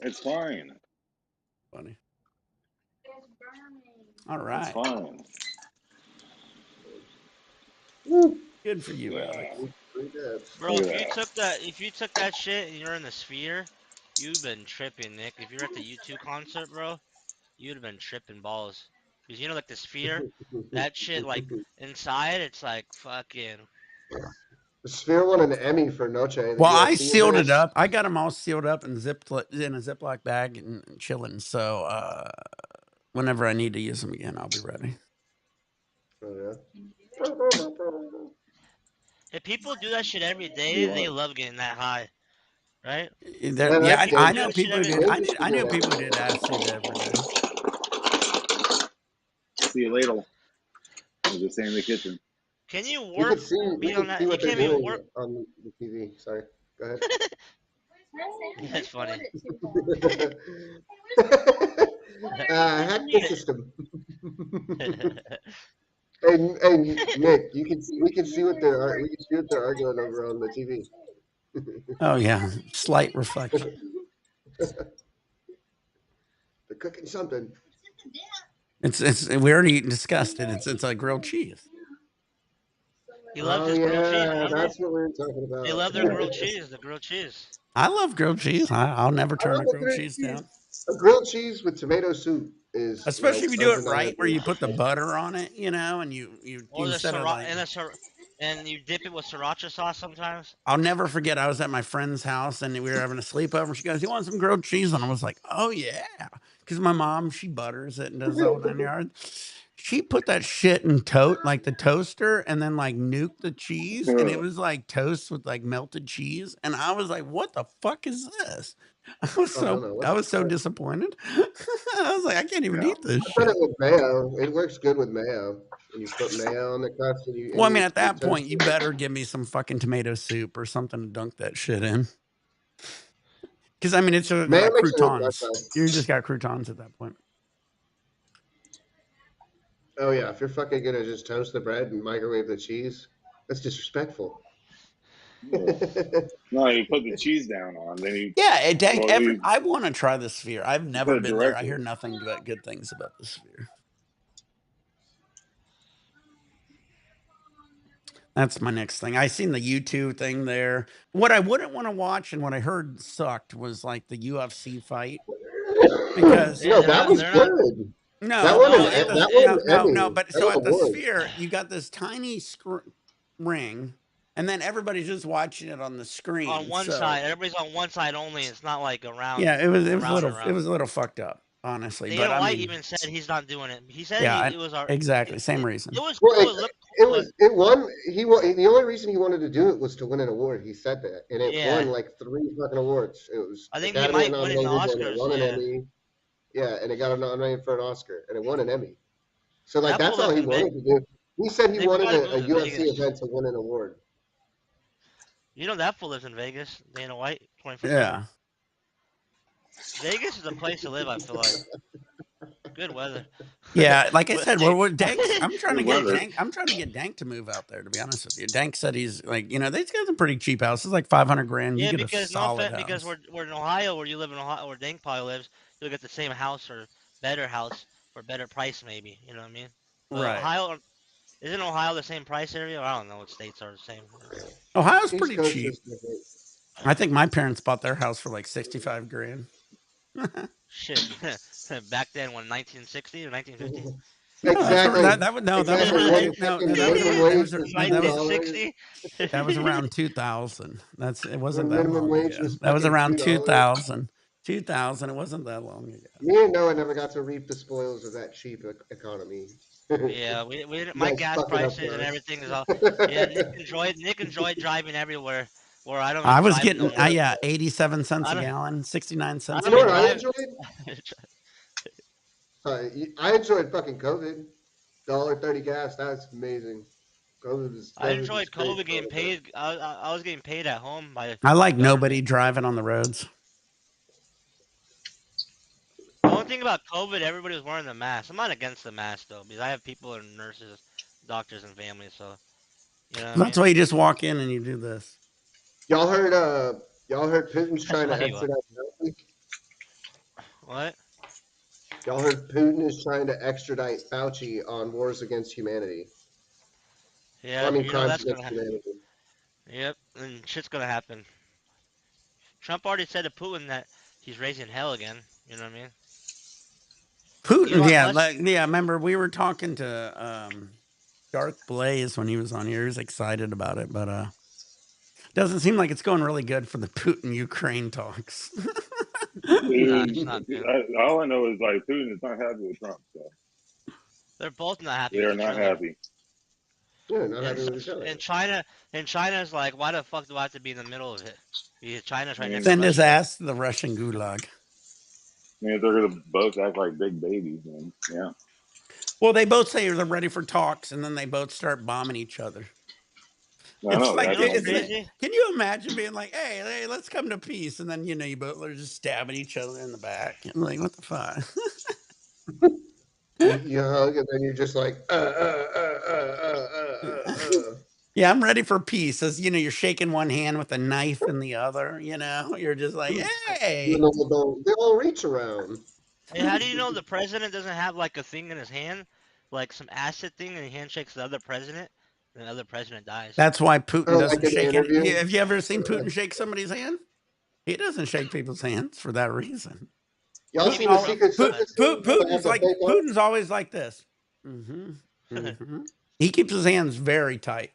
It's fine. Funny. All It's right. fine. Woo. Good for you, Yeah. Alex. 3 dabs. Bro, Look if at you that. took that shit and you're in the sphere, you've been tripping, Nick. If you're at the U2 concert, bro, you'd have been tripping balls. Cause like the sphere, that shit like inside, it's like fucking. The Sphere won an Emmy for Noche, the Well, I UFC sealed event. it up. I got them all sealed up and zipped in a Ziploc bag and chilling. So whenever I need to use them again, I'll be ready. Oh, If people do that shit every day, yeah. they love getting that high, right? Yeah, Man, If that's people I do know that shit people who every did. day, dangerous to I do know that. people who did acid every day. See you later. I was just saying in the kitchen. can you We work could see be on that? You what they're can't even doing work. on the TV. Sorry, go ahead. That's funny. Hack the system. Hey, Nick, we can see what they're arguing over on the TV. Oh yeah, slight reflection. They're cooking something. It's we already discussed it. It's like grilled cheese. He loves Oh his grilled cheese. yeah, Remember? that's what we were talking They about. love their grilled cheese. The grilled cheese. I love grilled cheese. I'll never I turn love a a grilled grilled cheese cheese. down. A grilled cheese with tomato soup is Especially like if you do it right, where undeniably you put the like, butter on it, and you Or the instead of sriracha like. and you dip it with sriracha sauce sometimes. I'll never forget. I was at my friend's house and we were having a sleepover. She goes, "You want some grilled cheese?" And I was like, "Oh yeah," because my mom she butters it and does the whole 9 yards. She put that shit in like the toaster, and then like nuked the cheese, and it was like toast with like melted cheese. And I was like, "What the fuck is this?" I was oh hell so no, what I the was so fuck? disappointed. I was like, "I can't even Yeah. eat this I've done shit." it with mayo. It works good with mayo. And you put mayo on the crust and Well, I mean, at you that toast point, you it. better give me some fucking tomato soup or something to dunk that shit in. Because I mean, it's Mayo like makes it work croutons. better. You just got croutons at that point. Oh yeah, if you're fucking gonna just toast the bread and microwave the cheese, that's disrespectful. Yeah. No, you put the cheese down on, then Yeah, dang. you I want to try the Sphere. I've never put it been there. I directly. hear nothing but good things about the Sphere. That's my next thing. I seen the YouTube thing there. What I wouldn't want to watch and what I heard sucked was like the UFC fight because Yeah, No, that was they're not. good. no, No, it was. That won an no. Emmy. But That so was at the awards. Sphere, you got this tiny ring, and then everybody's just watching it on the On screen. one So side. Everybody's on one side only. It's not like around, yeah, around and it around. was a little fucked up, honestly. But Dana I White mean, even said he's not doing it. He said yeah, it was our. exactly same reason. It was Well, cool. It looked it cool, but was it won. He won. The only reason he wanted to do it was to win an award. He said that, and it yeah, won like 3 fucking awards. It was I think he Academy might win in the nominated, and it Oscars. won an Yeah, Emmy. Yeah, and it got nominated for an Oscar, and it won an Emmy. So like that fool that's all lives he in Vegas. wanted to do. He said he Nick, we wanted gotta move a to UFC Vegas. event to win an award. You know that fool lives in Vegas. Dana White, 24/7. Yeah. Vegas is a place to live. I feel like good weather. Yeah, like I But, said, hey, well, Dank's. I'm trying to Good get weather. Dank. I'm trying to get Dank to move out there. To be honest with you, Dank said he's like, they've got some pretty cheap houses, like 500 grand. You yeah, get a because no solid offense, because house. we're in Ohio, where you live in Ohio, where Dink probably lives, you'll get the same house or better house for better price, maybe. You know what I mean? But Right. Ohio isn't Ohio the same price area? I don't know what states are the same. Ohio's East pretty Coast cheap. is different. I think my parents bought their house for like 65 grand. Shit, back then, when 1960 or 1950? No, that's Exactly. that was Exactly. around When two. No, fucking no, that was minimum around. It wage was was no, $2. 1960? that was around 2000. It wasn't When that minimum long wage ago. was That was fucking around $2. 2000. 2000. It wasn't that long ago. Me and Noah never got to reap the spoils of that cheap economy. Yeah, You my guys gas fuck it up prices for and us. everything is all. Yeah, Nick enjoyed driving everywhere, where I don't I even was drive no getting, more. 87 cents I a don't, gallon, 69 I cents You a don't know even what I gallon. drive. enjoyed? I enjoyed fucking COVID. $1.30 gas. That's amazing. I COVID was enjoyed great COVID for a getting little bit. paid. I was getting paid at home by I the like government. nobody driving on the roads. The only thing about COVID, everybody was wearing the mask. I'm not against the mask though, because I have people and nurses, doctors, and families. So you know what I That's mean. why you just walk in and you do this. Y'all heard Putin's That's trying why to you. extradite Fauci? What? Y'all heard Putin is trying to extradite Fauci on wars against humanity. Well, I Yeah, mean you know crimes that's against gonna. humanity. Yep, and shit's gonna happen. Trump already said to Putin that he's raising hell again. You know what I mean? Putin, Elon yeah, Musk. yeah. I remember we were talking to Dark Blaze when he was on here. He was excited about it, but doesn't seem like it's going really good for the Putin Ukraine talks. Nah, Dude, it's not, man. all I know is like Putin is not happy with Trump, so They're both not happy they with are each not other. happy. Yeah, not And happy so, with each other. and China's like, why the fuck do I have to be in the middle of it? Because China's I right mean, next to Send his Russia. ass to the Russian gulag. if they're gonna both act like big babies, then yeah. Well, they both say they're ready for talks, and then they both start bombing each other. I It's know they're like, You know acting what's like isn't big. it? crazy? Can you imagine being like, hey, let's come to peace, and then you both are just stabbing each other in the back, and like, what the fuck? You hug and then you're just like, Yeah, I'm ready for peace. As you're shaking one hand with a knife in the other. You're just like, You hey. know, they'll reach around. Hey, how do you know the president doesn't have like a thing in his hand, like some acid thing, and he handshakes the other president, and the other president dies? That's why Putin Oh, like doesn't in the shake any. interview. Have you ever seen Putin shake somebody's hand? He doesn't shake people's hands for that reason. Y'all Maybe seen the Trump, Secret but Service thing where they have the fake arm? Putin's always like this. Mm-hmm. Mm-hmm. He keeps his hands very tight.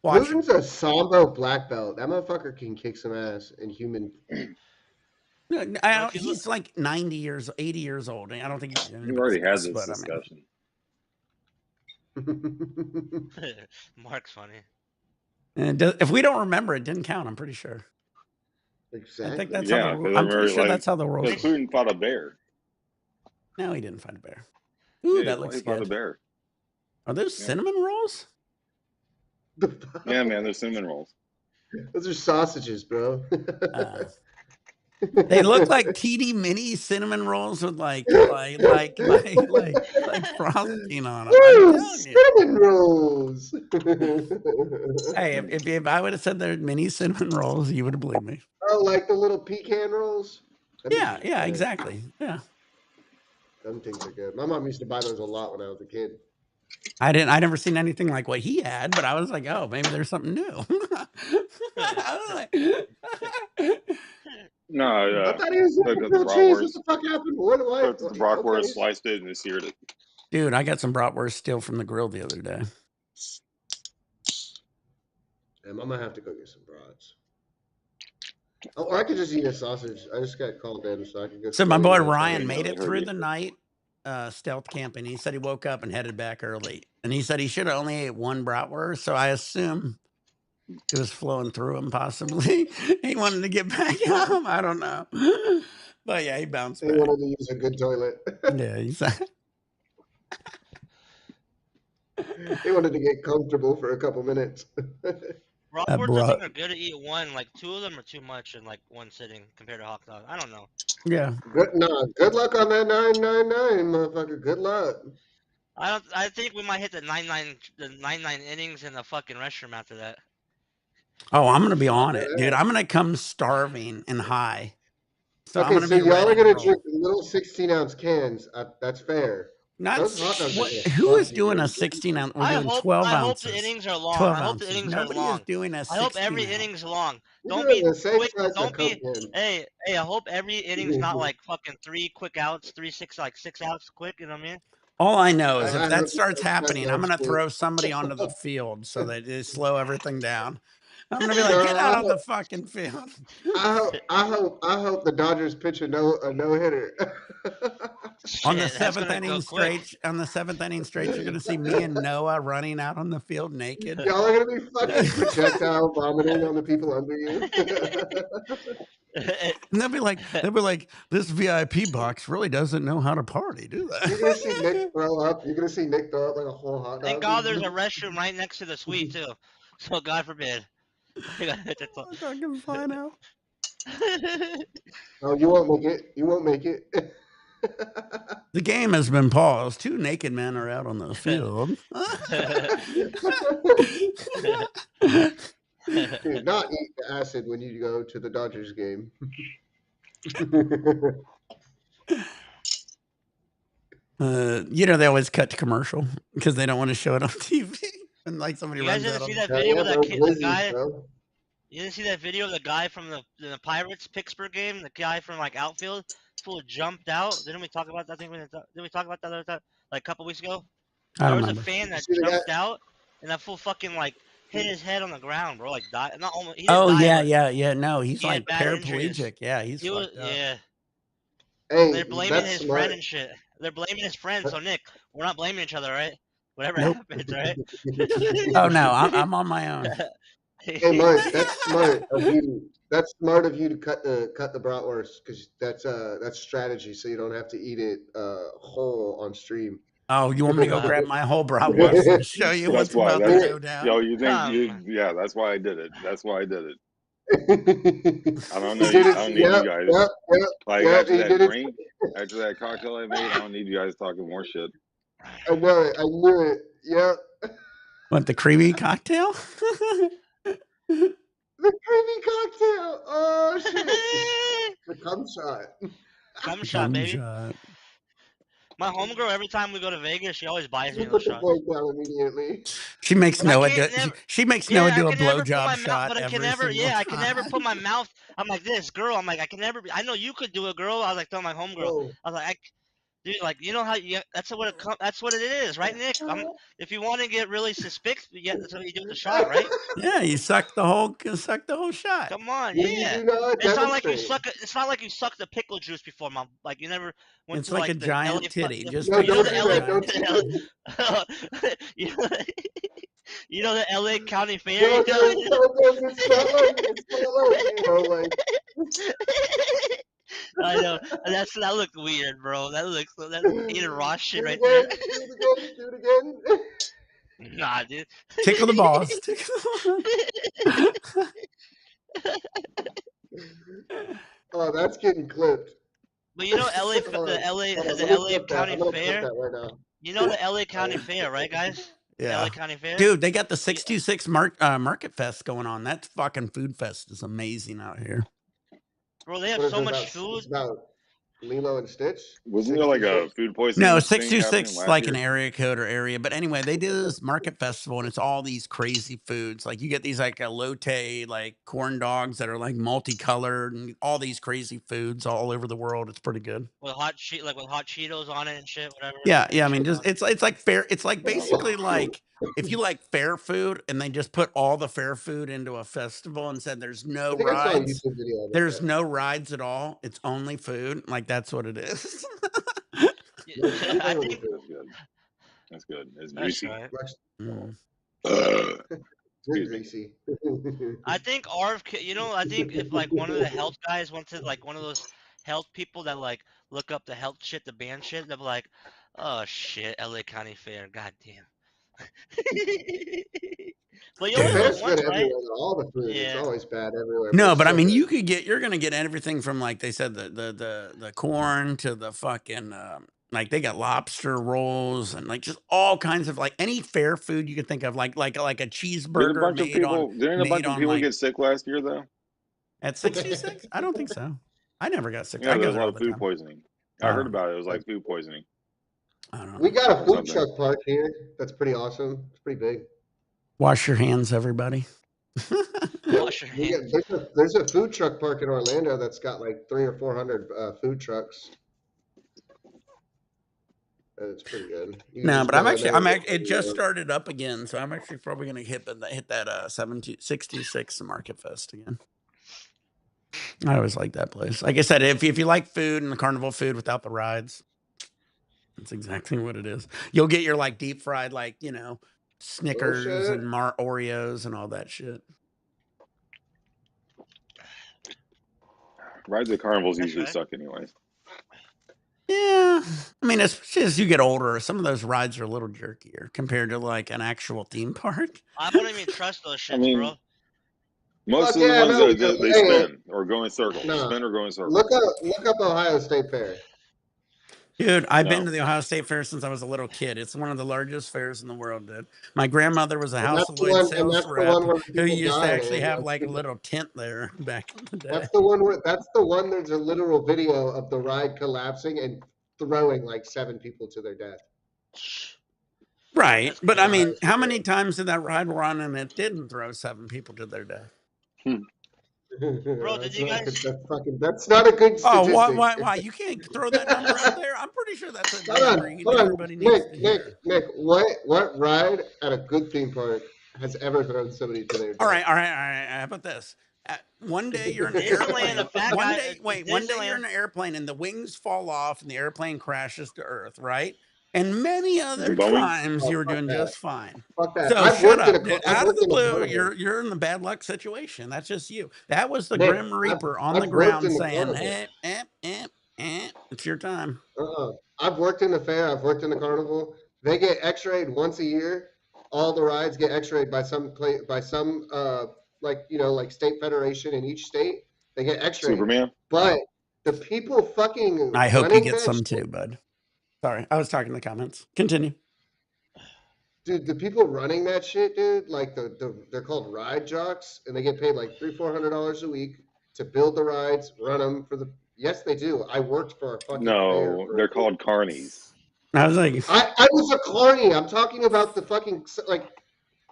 Watch him. Putin's a Sambo black belt. That motherfucker can kick some ass in human. but if you look, He's like 90 years, 80 years old. I don't think he's We've anybody's already had best, this but I mean, discussion. Mark's funny. if we don't remember, it didn't count. I'm pretty sure. I think Exactly. that's how the Yeah, rule. because I I'm pretty remember sure like that's how the rules because work. Putin fought a bear. No, he didn't find a bear. Ooh, Yeah, that looks he fought a good. bear. Are those Yeah. cinnamon rolls? Yeah, man, they're cinnamon rolls. Those are sausages, bro. They look like teeny mini cinnamon rolls with like frosting on them. I'm Woo, telling you. cinnamon rolls. Hey, if I would have said they're mini cinnamon rolls, you would have believed me. Oh, like the little pecan rolls? Them Yeah, bitches are yeah, good. exactly. Yeah. Them things are good. My mom used to buy those a lot when I was a kid. I never seen anything like what he had, but I was like, oh, maybe there's something new. I was like, No, I thought he was cooked eating up the grilled cheese. What bratwurst, the fuck happened? What? cooked up the bratwurst, Okay. sliced it, and seared it. dude, I got some bratwurst still from the grill the other day. I might have to go get some brats. Oh, or I could just eat a sausage. I just got called in, so I can go. So my spend boy 30 minutes Ryan on made I it heard through you. the night stealth camping. He said he woke up and headed back early. And he said he should have only ate one bratwurst. So I assume it was flowing through him possibly. He wanted to get back home. I don't know. But yeah, he bounced He back. wanted to use a good toilet. Yeah, He wanted to get comfortable for a couple minutes. Bratwursts, I think, are good to eat one. Like 2 of them are too much in like one sitting compared to hot dog. I don't know. yeah. Good luck on that 999, motherfucker. Good luck. I think we might hit the 9-9 innings in the fucking restroom after that. Oh, I'm gonna be Fuck on it, dude. that. I'm gonna come starving and high. So I'm Okay, gonna so be y'all ready are to gonna roll. drink little 16-ounce cans. That's fair. Not Those hot dogs are what? gonna Who fuck is you doing a good. 16 ounce? We're doing 12 I hope the ounces. innings are long. 12 I hope the ounces. innings are Nobody is long. doing a I 16 hope every ounce. inning's long. You're Don't doing be the same quick. size as a Don't Coke be. can. Hey, I hope every inning's not like fucking 3 quick outs, 6 outs quick. You know what I mean? All I know is I if hope that it's starts like happening, I'm 7 ounce gonna quick. throw somebody onto the field so that they slow everything down. I'm gonna be like, No, get out on the fucking field. I hope the Dodgers pitch a no hitter. On the Shit, that's seventh gonna go inning quick. stretch, you're gonna see me and Noah running out on the field naked. Y'all are gonna be fucking projectile vomiting on the people under you. And they'll be like, this VIP box really doesn't know how to party, do You're they? gonna see Nick throw up. You're gonna see Nick throw up like a whole hot Thank dog. God there's a restroom right next to the suite too. So God forbid. Fucking fine out. Oh, you won't make it. You won't make it. The game has been paused. 2 naked men are out on the field. Do not eat the acid when you go to the Dodgers game. They always cut to commercial because they don't want to show it on TV. And like somebody You guys runs didn't out see on. that Hell video yeah, with that bro. kid, the Glizzies, guy? bro. You didn't see that video of the guy from the Pirates Pittsburgh game? The guy from like outfield, full jumped out. Didn't we talk about that? Didn't we talk about that other time, like a couple weeks ago? I There don't was a remember. fan You that see the guy? jumped out, and that fool fucking like hit his head on the ground, bro. Like died. Not almost. He didn't Oh die, yeah, but yeah, yeah. No, he's he had like bad injuries. paraplegic. Yeah, he's He was fucked up. yeah. Hey, They're blaming that's his friend smart. and shit. They're blaming his friend. So Nick, we're not blaming each other, right? Whatever Nope. happens, right? Oh no, I'm on my own. Hey, Mark, that's smart of you. That's smart of you to cut the bratwurst because that's strategy, so you don't have to eat it whole on stream. Oh, you want me to go grab my whole bratwurst and show you That's what's why. about to That's go down? yo. You think you? Come. Yeah, that's why I did it. That's why I did it. I don't He know. did I it. don't need Yep, you guys. yep, yep, Like yep. after He that did it. drink, after that cocktail I made, I don't need you guys talking more shit. I know it. I knew it. Yep. What, the creamy cocktail? The creamy cocktail. Oh shit. The cum shot. Come shot, Cum baby. shot. My homegirl, every time we go to Vegas, she always buys me You those put the shots. point down immediately. She makes But I Noah can't do. never. She makes Noah Yeah, I do a can never put my blowjob mouth, shot but I can every never. single Yeah, I can never time. put my mouth. I'm like this girl. I'm like I can never. I know you could do it, girl. I was like telling my homegirl. Oh. I was like, dude, like you know how you. That's what it. That's what it is, right, Nick? If you want to get really suspicious, yeah, that's what you do with the shot, right? Yeah, you suck the whole shot. Come on, What do you yeah. do now? It's not like you Demonstrate. suck. It's not like you sucked the pickle juice before, mom. Like you never went It's to like a like the LA. giant titty. Just No, You know picture don't the a do that. LA. Don't giant do titty. that. you know, you know the LA County Fair. No, You know? it's not like I know. That looked weird, bro. That's eating raw shit do it right there. again. Do it again. Nah, dude. Tickle the balls. Tickle the balls. Oh, that's getting clipped. But you know Hold on. the LA Hold on. the Let me LA clip that. County I'm gonna clip Fair. that right now. You know the LA County Fair, right, guys? The LA Yeah. County Fair. Dude, they got the Yeah. 626 Market Fest going on. That fucking food fest is amazing out here. Bro, they have What is so it much about? food. It's about Lilo and Stitch. Wasn't there like a 626? food poisoning No, thing happening 626 is last like year? an area code or area. But anyway, they do this market festival and it's all these crazy foods. Like you get these like elote, like corn dogs that are like multicolored and all these crazy foods all over the world. It's pretty good. With hot Cheetos on it and shit, whatever. Yeah, yeah. I Shit mean, just on it. it's like fair. It's like basically like if you like fair food and they just put all the fair food into a festival and said there's no I think I saw a rides. YouTube video about There's that. no rides at all. It's only food. Like that's what it is. No, it's I only think food. That's good. That's good. It's that's juicy. right. Mm. Good Excuse me. greasy. I think I think if like one of the health guys went to like one of those health people that like look up the health shit, the band shit, they'll be like, oh shit, LA County Fair, goddamn. But you The only Dude. live fair's once, good right? everywhere. All the food is Yeah. always bad everywhere, but No, it's but I still mean, good. you're gonna get everything from like they said the corn to the fucking like they got lobster rolls and like just all kinds of like any fair food you could think of, like a Did a cheeseburger bunch of people? Didn't a bunch of people like get sick last year though? at 66. I don't think so. I never got sick. Yeah, I there go was a there lot all of the food time. poisoning. I I heard don't know. about it. It was like food poisoning I don't We know. got a or food something. truck park here. That's pretty awesome. It's pretty big. Wash your hands, everybody. Wash your We hands. get, there's a food truck park in Orlando that's got like 300 or 400 food trucks. And it's pretty good. You can No, just but I'm go in actually there and get it just what started up again, so I'm actually probably gonna hit that 66 Market Fest again. I always like that place. Like I said, if you like food and the carnival food without the rides, that's exactly what it is. You'll get your like deep fried, like Snickers shit. and Oreos and all that shit. Rides at carnivals That's usually right. suck anyway. Yeah, I mean, as you get older, some of those rides are a little jerkier compared to like an actual theme park. I wouldn't even trust those I shits, mean, bro. most Fuck of the yeah, ones no, that they hey, spin or go in circles, no. spin or go in circles. Look up Ohio State Fair. Dude, I've been No, to the Ohio State Fair since I was a little kid. It's one of the largest fairs in the world, dude. My grandmother was a And House that's of the Lloyd one. And sales that's the rep one where who people used to died. actually And have like a little tent there back in the day. that's the one where that's the one. There's a literal video of the ride collapsing and throwing like 7 people to their death. Right, That's but I crazy. mean, how many times did that ride run and it didn't throw 7 people to their death? Bro, did That's you not, guys? that's not a good Oh, statistic. why? You can't throw that number out there? I'm pretty sure that's a Hold number on, hold on, everybody needs to hear. Nick. What ride at a good theme park has ever thrown somebody to their All death? right. How about this? One day you're in an Disneyland, a airplane. fat One guy. day, wait, one day you're in Disneyland. an airplane and the wings fall off and the airplane crashes to Earth, right? And many other Boeing. times Oh, you were fuck doing that. just fine. Fuck that. So shut up, dude. I've Out of worked the in a blue, carnival. you're in the bad luck situation. That's just you. That was the Nick, Grim Reaper on the I've worked ground in the saying, carnival. it's your time. I've worked in the fair. I've worked in the carnival. They get X-rayed once a year. All the rides get X-rayed by some like state federation in each state. They get X-rayed. Superman. But the people fucking I hope he running gets that some too, bud. Sorry, I was talking in the comments. Continue. dude, the people running that shit, dude, like they're called ride jocks, and they get paid like $300-400 a week to build the rides, run them for the. Yes, they do. I worked for a fucking fair. No, they're called carnies. I was like, I was a carny. I'm talking about the fucking like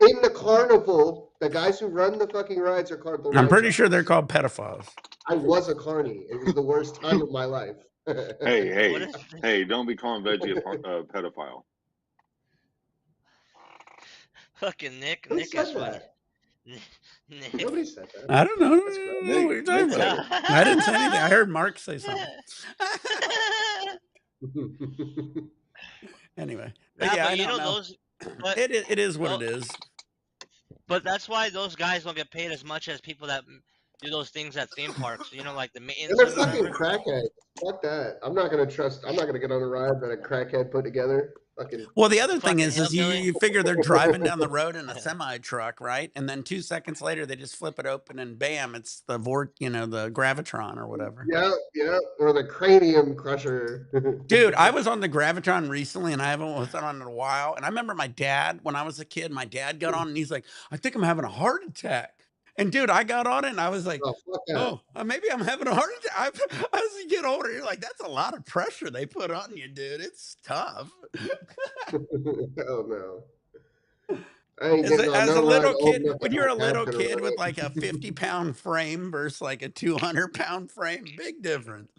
in the carnival. The guys who run the fucking rides are called the. I'm Ride pretty jocks. sure they're called pedophiles. I was a carny. It was the worst time of my life. Hey, don't be calling Veggie a pedophile. Fucking Nick. Who Nick said is funny. that? Nick. Nobody said that. I don't know. That's correct. What are you talking Nick about? said I didn't say anything. I heard Mark say something. Anyway, but Nah, yeah, but I you don't know know. those. But It is what tho- it is. But that's why those guys don't get paid as much as people that do those things at theme parks. You know, like the And maintenance they're or fucking whatever. crackheads. Fuck that. I'm not gonna get on a ride that a crackhead put together. Fucking. Well, the other thing Fucking is you, hillbilly. you figure they're driving down the road in a semi truck, right? And then 2 seconds later, they just flip it open and bam, it's the the gravitron or whatever. Yeah. Or the cranium crusher. Dude, I was on the gravitron recently, and I haven't was on it in a while. And I remember my dad when I was a kid. My dad got on, and he's like, "I think I'm having a heart attack." And dude, I got on it, and I was like, Oh, fuck that. "Oh, maybe I'm having a heart attack." As you get older, you're like, "That's a lot of pressure they put on you, dude. It's tough." Oh no. I ain't As getting a, on as no a ride little old kid, enough when that you're my a dad's little gonna kid run with it. like a 50-pound frame versus like a 200-pound frame, big difference.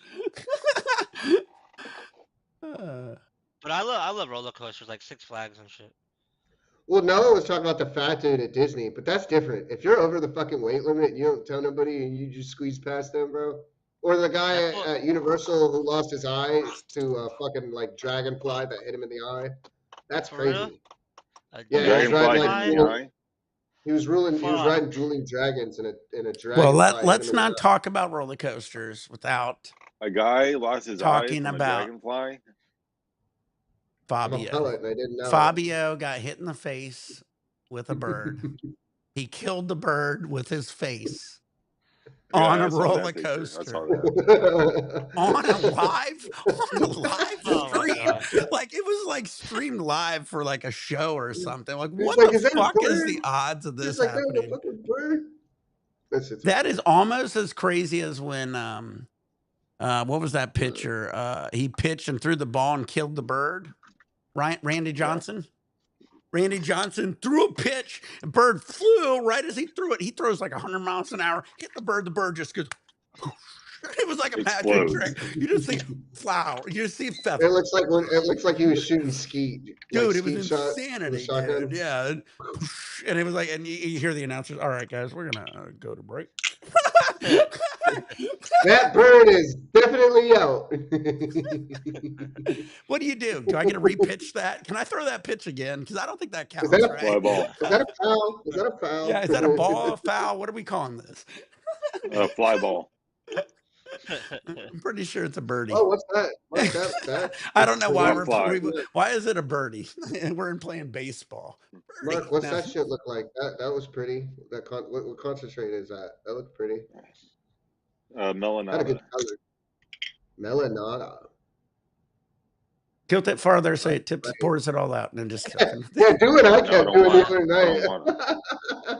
But I love roller coasters like Six Flags and shit. Well, Noah was talking about the fat dude at Disney, but that's different. If you're over the fucking weight limit, you don't tell nobody and you just squeeze past them, bro. Or the guy That's what. at Universal who lost his eye to a fucking like dragonfly that hit him in the eye. That's For real? crazy. A Yeah, he was riding Dragonfly like hit him in the eye. he was Fuck. riding dueling dragons in a dragonfly. Well, hit let's him in the not eye. talk about roller coasters without A guy lost his eye talking from a about dragonfly. I'm a Fabio. pellet and I didn't know it. Fabio got hit in the face with a bird. He killed the bird with his face on Yeah, a I saw that roller picture. I coaster. saw that. On a live Oh my stream. god. Like it was like streamed live for like a show or something. Like He's what like, the "Is that a fuck is bird?" the odds of He's this like, "That was a happening? fucking bird." That's it. That is almost as crazy as when what was that pitcher? He pitched and threw the ball and killed the bird. Right, Randy Johnson. Randy Johnson threw a pitch, a bird flew right as he threw it. He throws like 100 miles an hour, hit the bird just goes. It was like a magic Explodes. trick. You just see flower, you just see feather. It looks like he was shooting skeet. Dude, like it was skeet shot with a insanity, shotgun. dude. Yeah. And it was like, and you hear the announcers, all right, guys, we're going to go to break. That bird is definitely out. What do you do? Do I get to repitch that? Can I throw that pitch again? Because I don't think that counts, that a right? Fly ball. Is that a foul? Is that a foul? Yeah, is that a ball, a foul? What are we calling this? Fly ball. I'm pretty sure it's a birdie. Oh, what's that? What's that? I don't know why Fly. why is it a birdie? We're playing baseball. Birdie. Mark, what's No. that shit look like? That was pretty. What concentrate is that? That looked pretty. Had a Melanata. good color. Melanata. Tilt it farther so it tips, pours it all out, and then just Yeah, do what I kept doing the other night.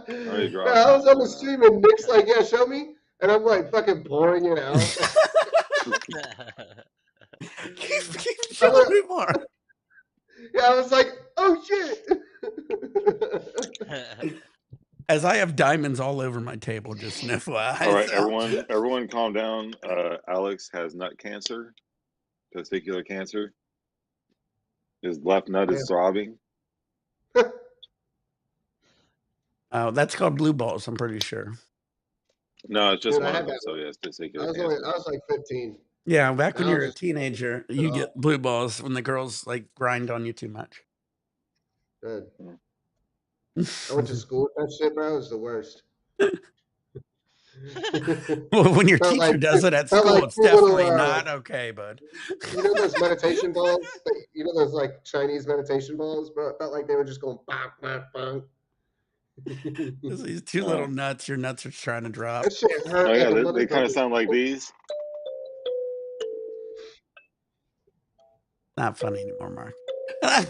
I I was on the stream and Nick's like, "Yeah, show me," and I'm like, fucking pouring it out. keep showing me more. Yeah, I was like, "Oh Oh shit! As I have diamonds all over my table, just an FYI. All right, so. everyone, calm down. Alex has nut cancer, testicular cancer. His left nut is throbbing. Oh, that's called blue balls. I'm pretty sure. No, it's just Dude, I one had of them. that So one. yes, I testicular was cancer. like 15. Yeah, back when Now you were a just teenager, it you off. get blue balls when the girls like grind on you too much. Good. I went to school with that shit, bro. It was the worst. Well, when your Felt teacher like does it at felt school, like it's two little definitely not okay, bud. you know those meditation balls? You know those like Chinese meditation balls, bro? It felt like they were just going bonk, bonk, bonk. These two little nuts, your nuts are trying to drop. That shit hurt Oh like yeah, a they kind of motherfucker. sound like these. Not funny anymore, Mark. Yeah,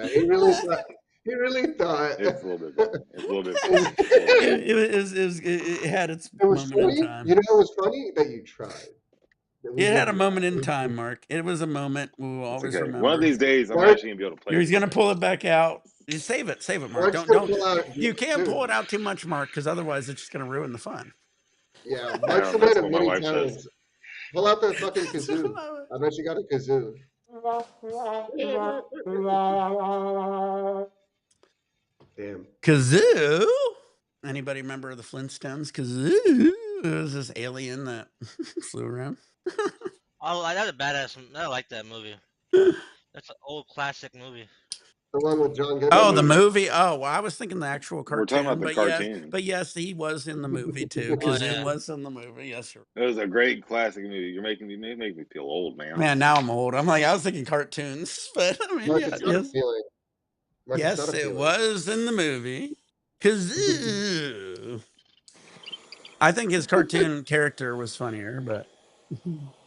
he really thought. He really thought. It's a little bit funny. It's a little bit funny. It's a little bit funny. It had its It was moment in funny. time. You know, it was funny that you tried. That we It had did a moment that. in time, Mark. It was a moment we will It's always okay. remember. One of these days, I'm Mark, actually gonna be able to play He's this gonna thing. pull it back out. You save it, Mark. Mark's gonna Don't. pull out. You can't pull it Dude, out too much, Mark, because otherwise it's just gonna ruin the fun. yeah, I Mark's a don't know. man That's of what my many wife says. talents. Pull out the fucking kazoo. I bet you got a kazoo. Damn. Kazoo. Anybody remember the Flintstones? Kazoo. It was this alien that flew around. Oh, that's a badass. I like that movie. That's an old classic movie. The one with John Goodman. Oh, the movie. Oh, well, I was thinking the actual We're talking cartoon, about the cartoon. but yes, he was in the movie too. Oh Kazoo yeah. was in the movie. Yes, sir. It was a great classic movie. You're making me feel old, man. Man, now I'm old. I'm like, I was thinking cartoons, but I mean, Mark, yeah, it's not a feeling. Mark, it's not yes, a it feeling. was in the movie. Kazoo. I think his cartoon character was funnier, but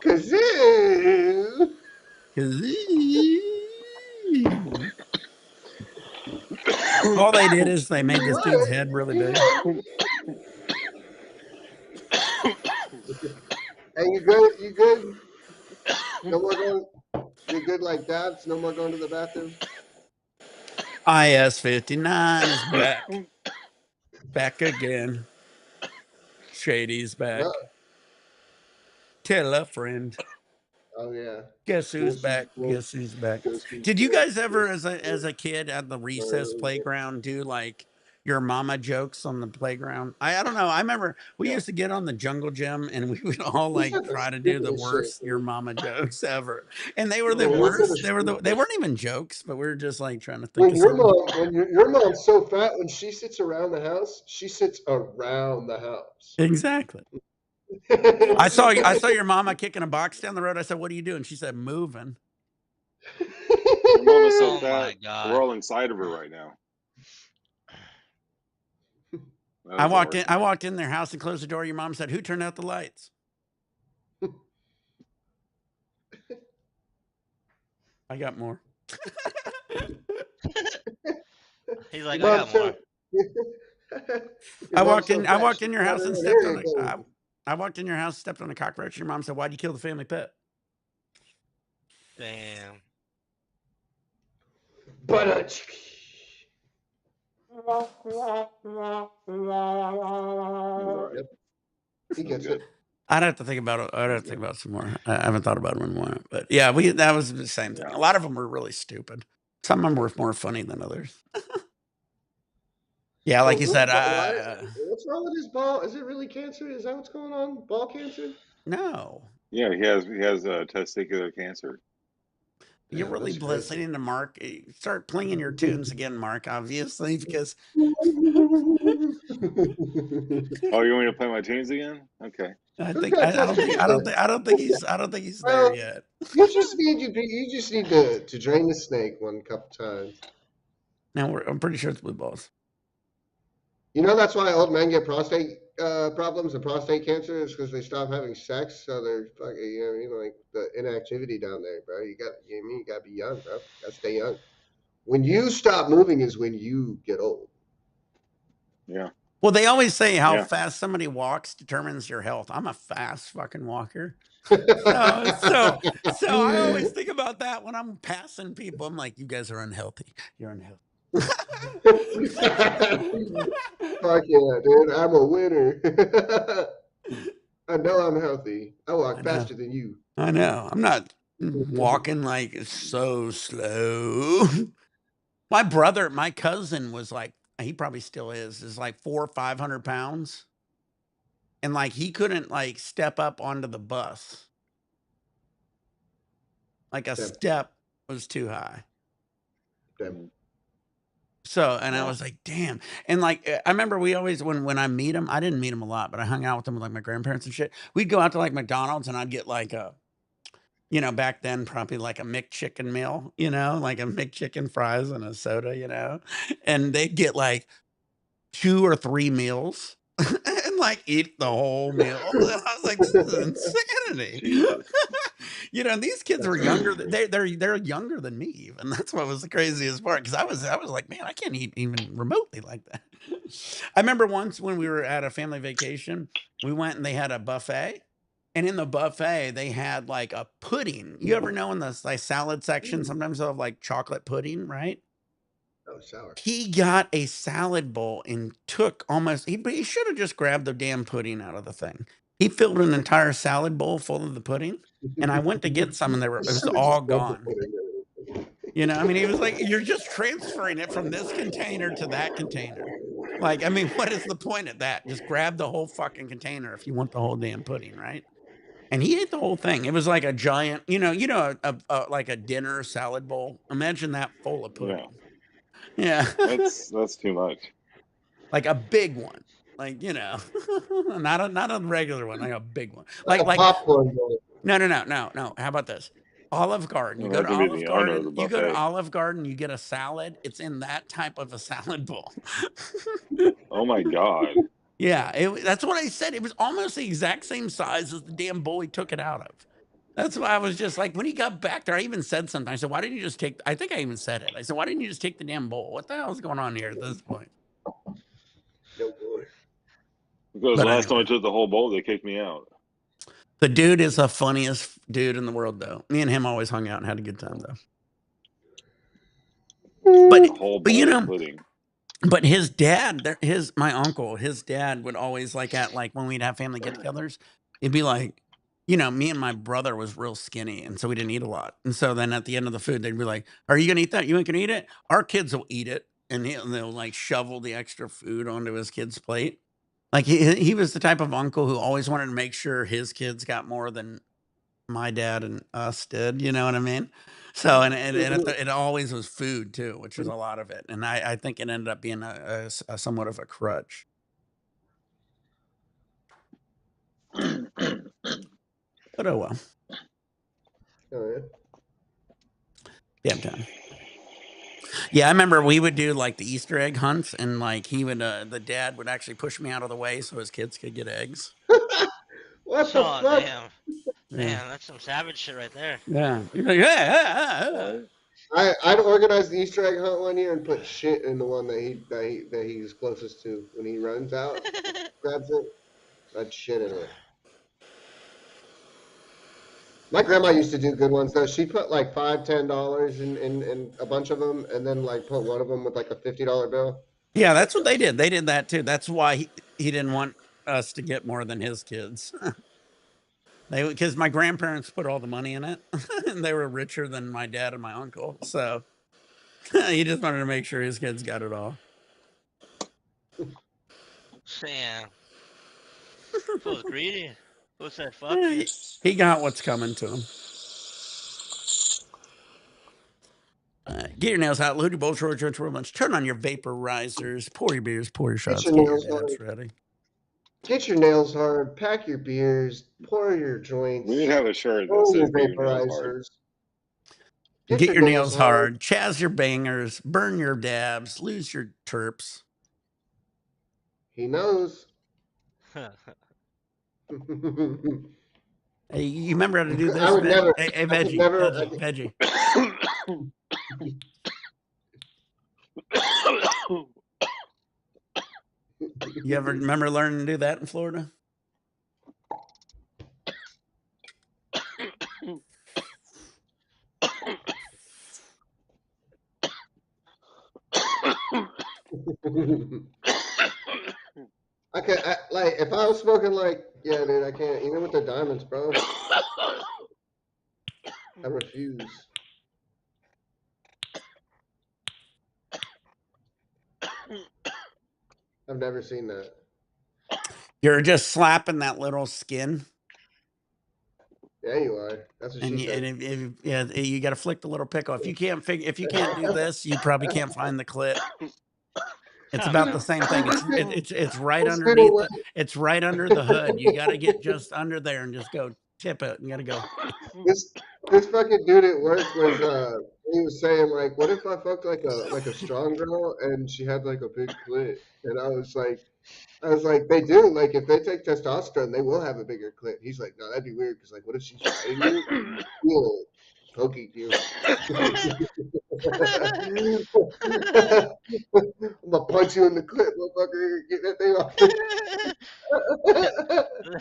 Kazoo. Kazoo. All they did is they made this dude's head really big. Hey, you good? You good? No more going. You good like dabs? No more going to the bathroom? IS 59 is back. Back again. Shady's back. No. Tell a friend. Oh yeah. Guess who's back? Guess who's back? Did you guys ever, as a kid, at the recess playground, do like your mama jokes on the playground? I don't know. I remember we used to get on the jungle gym and we would all like try to do the worst your mama jokes ever, and they were the worst. They weren't even jokes, but we were just like trying to think When of your something. mom, when your mom's so fat, when she sits around the house, she sits around the house. Exactly. I saw your mama kicking a box down the road. I said, "What are you doing?" She said, "Moving." Your mom is so Oh my fat. god. We're all inside of her right now. I walked in their house and closed the door. Your mom said, "Who turned out the lights?" I got more. He's like, I got more. I walked in your house and stepped on a I walked in your house, stepped on a cockroach. Your mom said, "Why'd you kill the family pet?" Damn. But yep. He gets it. I'd have to think about it. I'd have to think about it some more. I haven't thought about it in a while, but yeah, that was the same thing. A lot of them were really stupid. Some of them were more funny than others. Yeah, like you said, what's wrong with his ball? Is it really cancer? Is that what's going on? Ball cancer? No. Yeah, he has testicular cancer. You're really listening to Mark. Start playing your tunes again, Mark. Obviously, because Oh, you want me to play my tunes again? Okay. I don't think he's there yet. You just need to drain the snake one couple times. Now I'm pretty sure it's blue balls. You know that's why old men get prostate problems and prostate cancer is because they stop having sex. So they're fucking, you know what I mean? Like the inactivity down there, bro. You gotta be young, bro. Gotta stay young. When you stop moving is when you get old. Yeah. Well, they always say how fast somebody walks determines your health. I'm a fast fucking walker. So I always think about that when I'm passing people. I'm like, you guys are unhealthy. You're unhealthy. Fuck yeah, dude. I'm a winner. I know I'm healthy. I walk I know. faster than you. I know. I'm not walking like so slow. My cousin was like, he probably still is like 400 or 500 pounds. And like he couldn't like step up onto the bus. Like a Damn, step was too high. damn. So, and I Wow. was like, damn. And like, I remember we always, when I meet him, I didn't meet him a lot, but I hung out with him with like my grandparents and shit. We'd go out to like McDonald's and I'd get like a, back then probably like a McChicken meal, like a McChicken fries and a soda, and they'd get like 2 or 3 meals and like eat the whole meal. And I was like, this is insanity. Jesus. These kids That's were younger. crazy. They're younger than me even. That's what was the craziest part because I was like, man, I can't eat even remotely like that. I remember once when we were at a family vacation, we went and they had a buffet. And in the buffet, they had like a pudding. You ever know in the like salad section, sometimes they'll have like chocolate pudding, right? Oh, sour. He got a salad bowl and took he should have just grabbed the damn pudding out of the thing. He filled an entire salad bowl full of the pudding, and I went to get some, and it was all gone. I mean, he was like, "You're just transferring it from this container to that container." Like, I mean, what is the point of that? Just grab the whole fucking container if you want the whole damn pudding, right? And he ate the whole thing. It was like a giant, like a dinner salad bowl. Imagine that full of Yeah. pudding. Yeah. That's too much. Like a big one. Like, not a regular one, like a big one. Like a Like popcorn bowl. no. How about this? Olive Garden. You It'll go have to to be Olive the owner of Garden, the you go to buffet. Olive Garden, you get a salad. It's in that type of a salad bowl. Oh my God. Yeah, that's what I said. It was almost the exact same size as the damn bowl he took it out of. That's why I was just like, when he got back there, I even said something. I said, why didn't you just take, I think I even said it. I said, why didn't you just take the damn bowl? What the hell is going on here at this point? No boy. Because But last time I anyway. took the whole bowl, they kicked me out. The dude is the funniest dude in the world, though. Me and him always hung out and had a good time, though. But A whole but you bowl of know, pudding. but his dad, my uncle, his dad would always like when we'd have family get-togethers, it'd be like, me and my brother was real skinny, and so we didn't eat a lot. And so then at the end of the food, they'd be like, "Are you gonna eat that? You ain't gonna eat it? Our kids will eat it," and they'll like shovel the extra food onto his kid's plate. Like he was the type of uncle who always wanted to make sure his kids got more than my dad and us did, you know what I mean? So, and it always was food too, which was a lot of it. And I think it ended up being a somewhat of a crutch. But oh well. Oh, Damn time. Yeah, I remember we would do like the Easter egg hunts, and like the dad would actually push me out of the way so his kids could get eggs. yeah. What the Oh fuck? damn. Yeah. Man, that's some savage shit right there. Yeah. You're like, yeah. I'd organize the Easter egg hunt one year and put shit in the one that he's closest to when he runs out, grabs it. I'd shit in it. My grandma used to do good ones though. She put like $5, $10 in a bunch of them, and then like put one of them with like a $50 bill. Yeah, that's what they did. They did that too. That's why he didn't want us to get more than his kids. Because my grandparents put all the money in it, and they were richer than my dad and my uncle. So he just wanted to make sure his kids got it all. Damn. Feels greedy. Who said fuck you? He got what's coming to him. Get your nails out, load your bowls, roll your lunch, turn on your vaporizers, pour your beers, pour your shots, your get your nails dabs hard. ready. Get your nails hard. Pack your beers. Pour your joints. We need to have a shirt that Roll your says "Get your nails hard." vaporizers. Get your nails hard, chaz your bangers, burn your dabs, lose your terps. He knows. Hey, you remember how to do this? I would never. Hey, I could never. veggie. You ever remember learning to do that in Florida? I can't, like, if I was smoking, like, yeah, dude, I can't, even with the diamonds, bro. I refuse. I've never seen that. You're just slapping that little skin, Yeah, you are. That's what and she said. yeah, you got to flick the little pickle. If you can't do this, you probably can't find the clit. It's about the same thing. It's right This didn't underneath work. it's right under the hood. You got to get just under there and just go tip it. You got to go. This fucking dude at work was he was saying like, what if I fucked like a strong girl and she had like a big clit? And I was like, they do. Like if they take testosterone, they will have a bigger clit. He's like, no, that'd be weird because like, what if she's fighting you and you poking you? I'm gonna punch you in the clit, motherfucker. Get that thing off.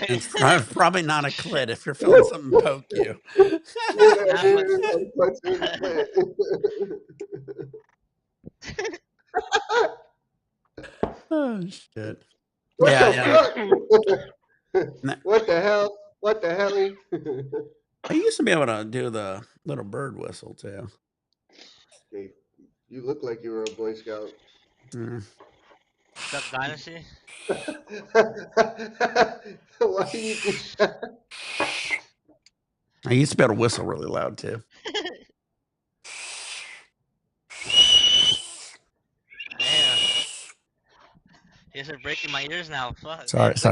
It's probably not a clit if you're feeling something poke you. Yeah, dude, I'm punching in the clit. Oh shit! What Yeah, the fuck? What the hell? What the hell? I used to be able to do the little bird whistle too. Hey, you look like you were a Boy Scout. Mm. Duck Dynasty. Why do you do that? I used to be able to whistle really loud too. Damn. You guys are breaking my ears now. Fuck. Sorry. I got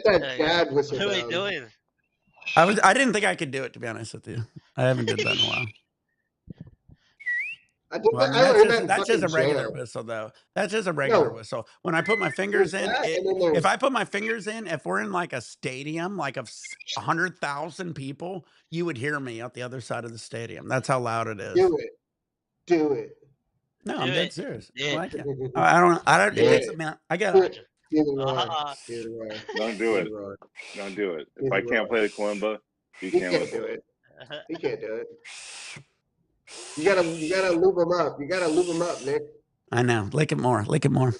that dad whistle What are we down. doing? I didn't think I could do it, to be honest with you. I haven't did that in a while. I learned that in That's just a fucking regular jail. whistle, though. That's just a regular whistle. When I put my fingers in, if I put my fingers in, if we're in like a stadium, like of 100,000 people, you would hear me out the other side of the stadium. That's how loud it is. Do it. No, Do I'm dead it. serious. Yeah. Well, I can't. I don't. It takes a minute. I got. Don't do it. Don't do it. If I can't play the kalimba, you can't do it. You can't do it. You gotta lube them up. You gotta lube them up, Nick. I know. Lick it more. Lick it more.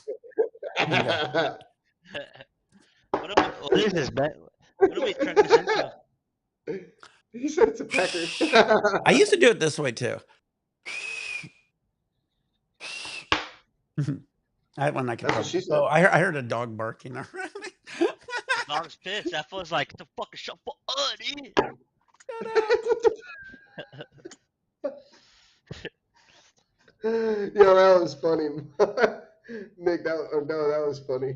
What is this, bet? What are we turning this into? He said it's a pecker. I used to do it this way too. I had one I could. Oh, I heard a dog barking around me. Dog's pissed. That fool's like, the fuck is shut up, dude. Yo, that was funny. Nick, that was funny.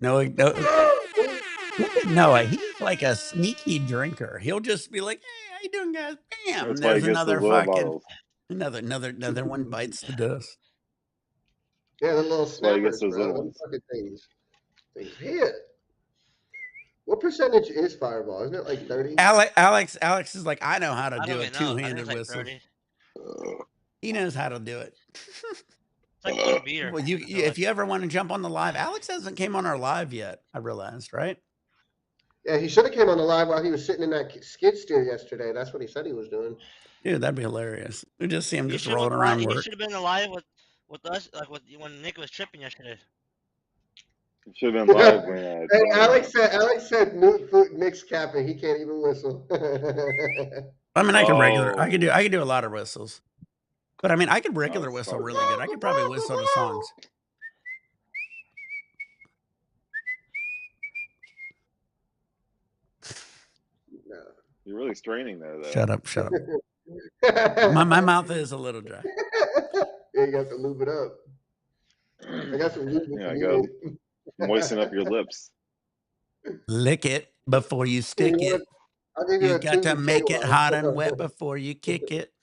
No, he's like a sneaky drinker. He'll just be like, "Hey, how you doing, guys?" Bam, That's there's why he gets another those little fucking bottles. another one bites the dust. Yeah, the little snappers, those bro. little Them fucking things. Hit. What percentage is Fireball? Isn't it like 30? Alex is like, I know how to do a even know. two-handed Like whistle. 30. He knows how to do it. It's like one beer. Well, if you ever want to jump on the live, Alex hasn't came on our live yet. I realized, right? Yeah, he should have came on the live while he was sitting in that skid steer yesterday. That's what he said he was doing. Dude, that'd be hilarious. We just see him just rolling around work. He should have been alive with us, like when Nick was tripping yesterday. He should have been live when. Hey, Alex said Nick's capping. He can't even whistle. I mean, I could do a lot of whistles, but I mean, I could regular whistle really good. I could probably whistle to songs. No. You're really straining there, though. Shut up. my mouth is a little dry. Yeah, you got to lube it up. I got some lube. Yeah, go moisten up your lips. Lick it before you stick it. You got to make it hot and wet before you kick it.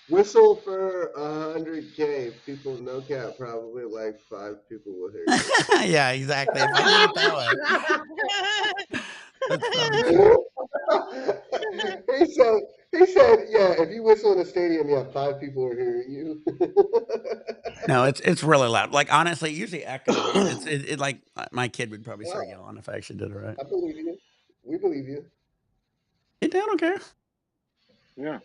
Whistle for 100K. People, no cap, probably like 5 people will hear you. Yeah, exactly. If I did it that way. That's probably true. He said, yeah, if you whistle in a stadium, yeah, 5 people are hearing you. No, it's really loud. Like, honestly, it usually echoes. It like my kid would probably start yelling if I actually did it right. I believe you. We believe you. I don't care. Yeah.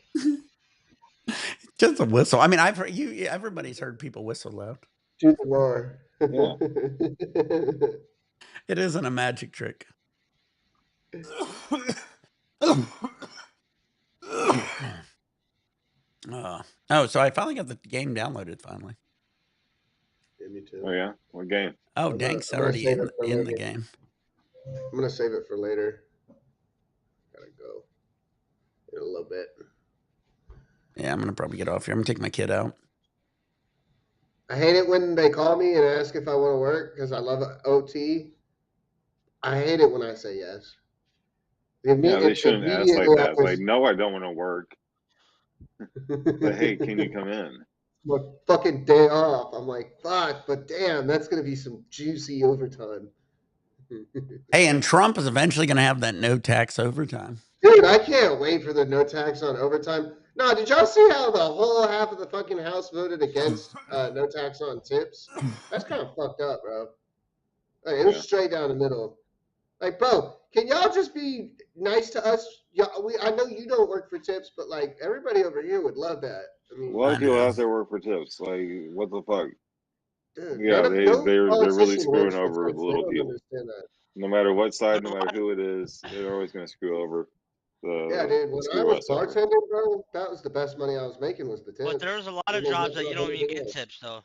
Just a whistle. I mean, I've heard you. Everybody's heard people whistle loud. To the roar. Yeah. It isn't a magic trick. Oh, so I finally got the game downloaded. Finally. Yeah, me too. Oh yeah. What game? Oh, I'm Dank's gonna already save it for in the later. game. I'm gonna save it for later. Gotta go in a little bit. Yeah, I'm gonna probably get off here. I'm gonna take my kid out. I hate it when they call me and ask if I want to work because I love OT. I hate it when I say yes. Yeah, they shouldn't ask like Immediately that. It's like, after, no, I don't want to work. But hey, can you come in? my fucking day off. I'm like, fuck, but damn, that's gonna be some juicy overtime. Hey, and Trump is eventually gonna have that no tax overtime. Dude, I can't wait for the no tax on overtime. No, did y'all see how the whole half of the fucking House voted against no tax on tips? That's kind of fucked up, bro. Like, it was Yeah. straight down the middle. Like, bro, can y'all just be nice to us? I know you don't work for tips, but like everybody over here would love that. I A mean, lot I of people know. out there work for tips. Like, what the fuck? dude, Yeah, no they're really politician screwing works for over tips. the They little don't people. understand that. No matter what side, no There's a matter lot who it is, they're always going to screw over Yeah, dude. When I screw was us over. bartending, bro, that was the best money I was making was the tips. But there's a lot It of made jobs nothing that you off don't even anything get else. tips though.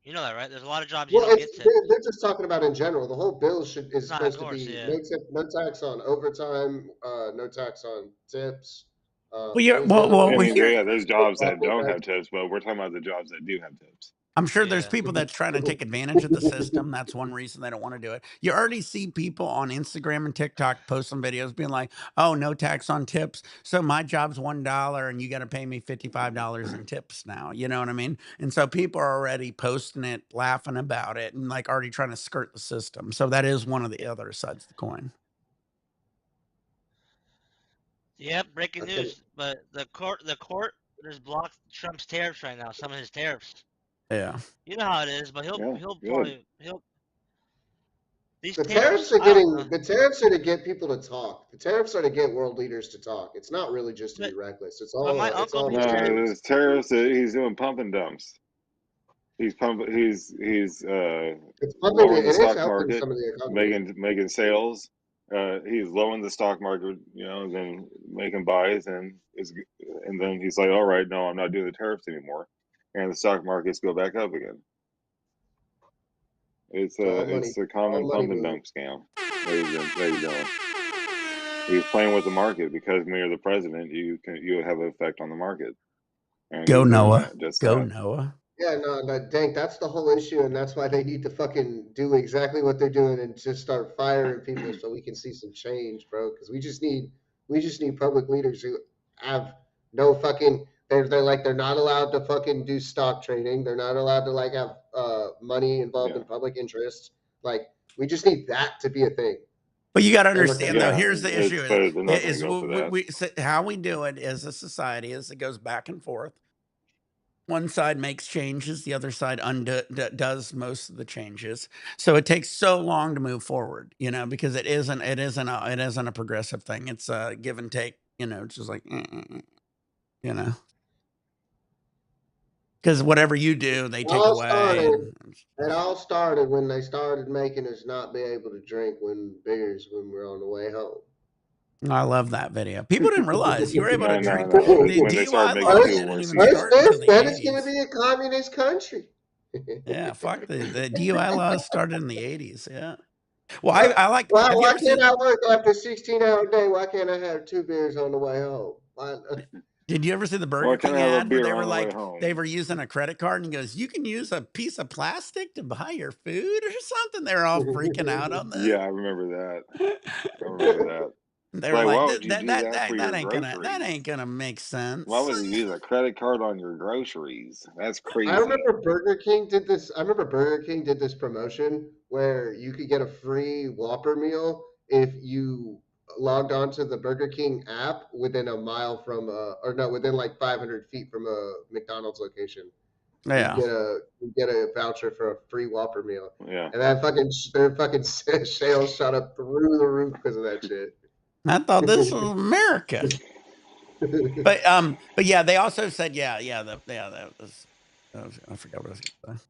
You know that, right? There's a lot of jobs you Well, don't get tips. they're just talking about in general. The whole bill is Nah, of supposed to course, be yeah. no tax on overtime, no tax on tips. Well, you're There's other well. I ones. mean, Here, yeah, there's jobs that Property don't tax. have tips, but we're talking about the jobs that do have tips. I'm sure there's Yeah. people that's trying to take advantage of the system. That's one reason they don't want to do it. You already see people on Instagram and TikTok post some videos being like, "Oh, no tax on tips. So my job's $1 and you got to pay me $55 in tips now." You know what I mean? And so people are already posting it, laughing about it, and like already trying to skirt the system. So that is one of the other sides of the coin. Yep, breaking I can, news. But the court there's blocked Trump's tariffs right now, some of his tariffs. Yeah. You know how it is, but he'll Yeah, good. probably these the tariffs, tariffs are I don't know. the tariffs are to get people to talk. The tariffs are to get world leaders to talk. It's not really just to be But reckless. It's but my all uncle No, makes tariffs. there's terrorists. He's doing pump and dumps. He's pumping. He's it's pumping lowering the it is stock helping market, some of the economy. making sales. He's lowering the stock market, and then making buys, and then he's like, all right, no, I'm not doing the tariffs anymore, and the stock markets go back up again. It's It's a all common money pump and move. dump scam that he's doing. He's playing with the market because when you're the president, you have an effect on the market, and Go he's doing Noah. that. Just Go that. Noah. Yeah, no, Dank, that's the whole issue, and that's why they need to fucking do exactly what they're doing and just start firing people so we can see some change, bro. Because we just need public leaders who have no fucking. They're not allowed to fucking do stock trading. They're not allowed to like have money involved Yeah. in public interest. Like we just need that to be a thing. But you got to And we're understand, though. Yeah, Here's the issue: but they're not going to is go for that. how we do it as a society is it goes back and forth. One side makes changes, the other side does most of the changes. So it takes so long to move forward, because it isn't a progressive thing. It's a give and take, it's just like, because whatever you do, they It take all away. started. It all started when they started making us not be able to drink beers when we're on the way home. I love that video. People didn't realize you were able to No, drink. no. The When they started DUI making laws fuel didn't more even cheap. First start until this, the then it's going to 80s. be a communist country. Yeah, fuck the DUI laws started in the 80s. Yeah. Well, Why, I like. Have you why ever can't seen? I work after a 16-hour day? Why can't I have 2 beers on the way home? Did you ever see the Why Burger can't King I have a ad where beer they on were the way like home? they were using a credit card and he goes, "You can use a piece of plastic to buy your food or something." They're all freaking out on Yeah, that. I remember that. I remember that. They were Like, like, why that would you that do that that that, for that your ain't groceries? gonna make Why sense. would you use a credit card on your groceries? That's crazy. I remember Burger King did this. I remember Burger King did this promotion where you could get a free Whopper meal if you logged onto the Burger King app within a mile from or no, within like 500 feet from a McDonald's location. Yeah. You'd get a voucher for a free Whopper meal, Yeah. and that fucking their fucking sales shot up through the roof because of that shit. I thought this was America. But yeah, they also said that was I forgot what I was gonna say.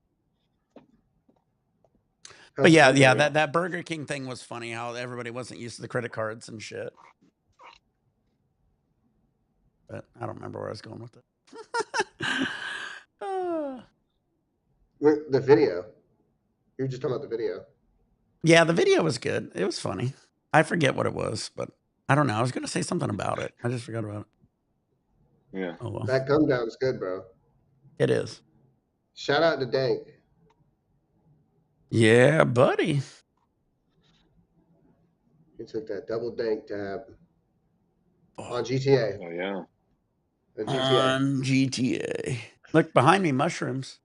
But yeah, that Burger King thing was funny. How everybody wasn't used to the credit cards and shit. But I don't remember where I was going with it. The video. You were just talking about the video. Yeah, the video was good. It was funny. I forget what it was, but I don't know. I was gonna say something about it. I just forgot about it. Yeah. Oh well. That come down is good, bro. It is. Shout out to Dank. Yeah, buddy. He took that double Dank dab on GTA. Oh yeah. On GTA. Look behind me, mushrooms.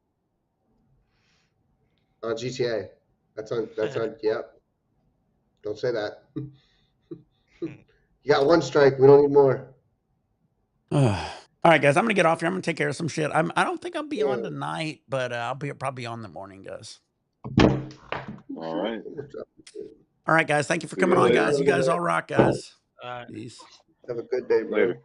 On GTA. That's on. Yep. Don't say that. You got one strike. We don't need more. All right, guys. I'm gonna get off here. I'm gonna take care of some shit. I don't think I'll be on Yeah. tonight, but I'll be probably on in the morning, guys. All right. All right, guys. Thank you for See you coming on, later. guys. You guys all rock, guys. All right. Peace. Have a good day, bro. Later.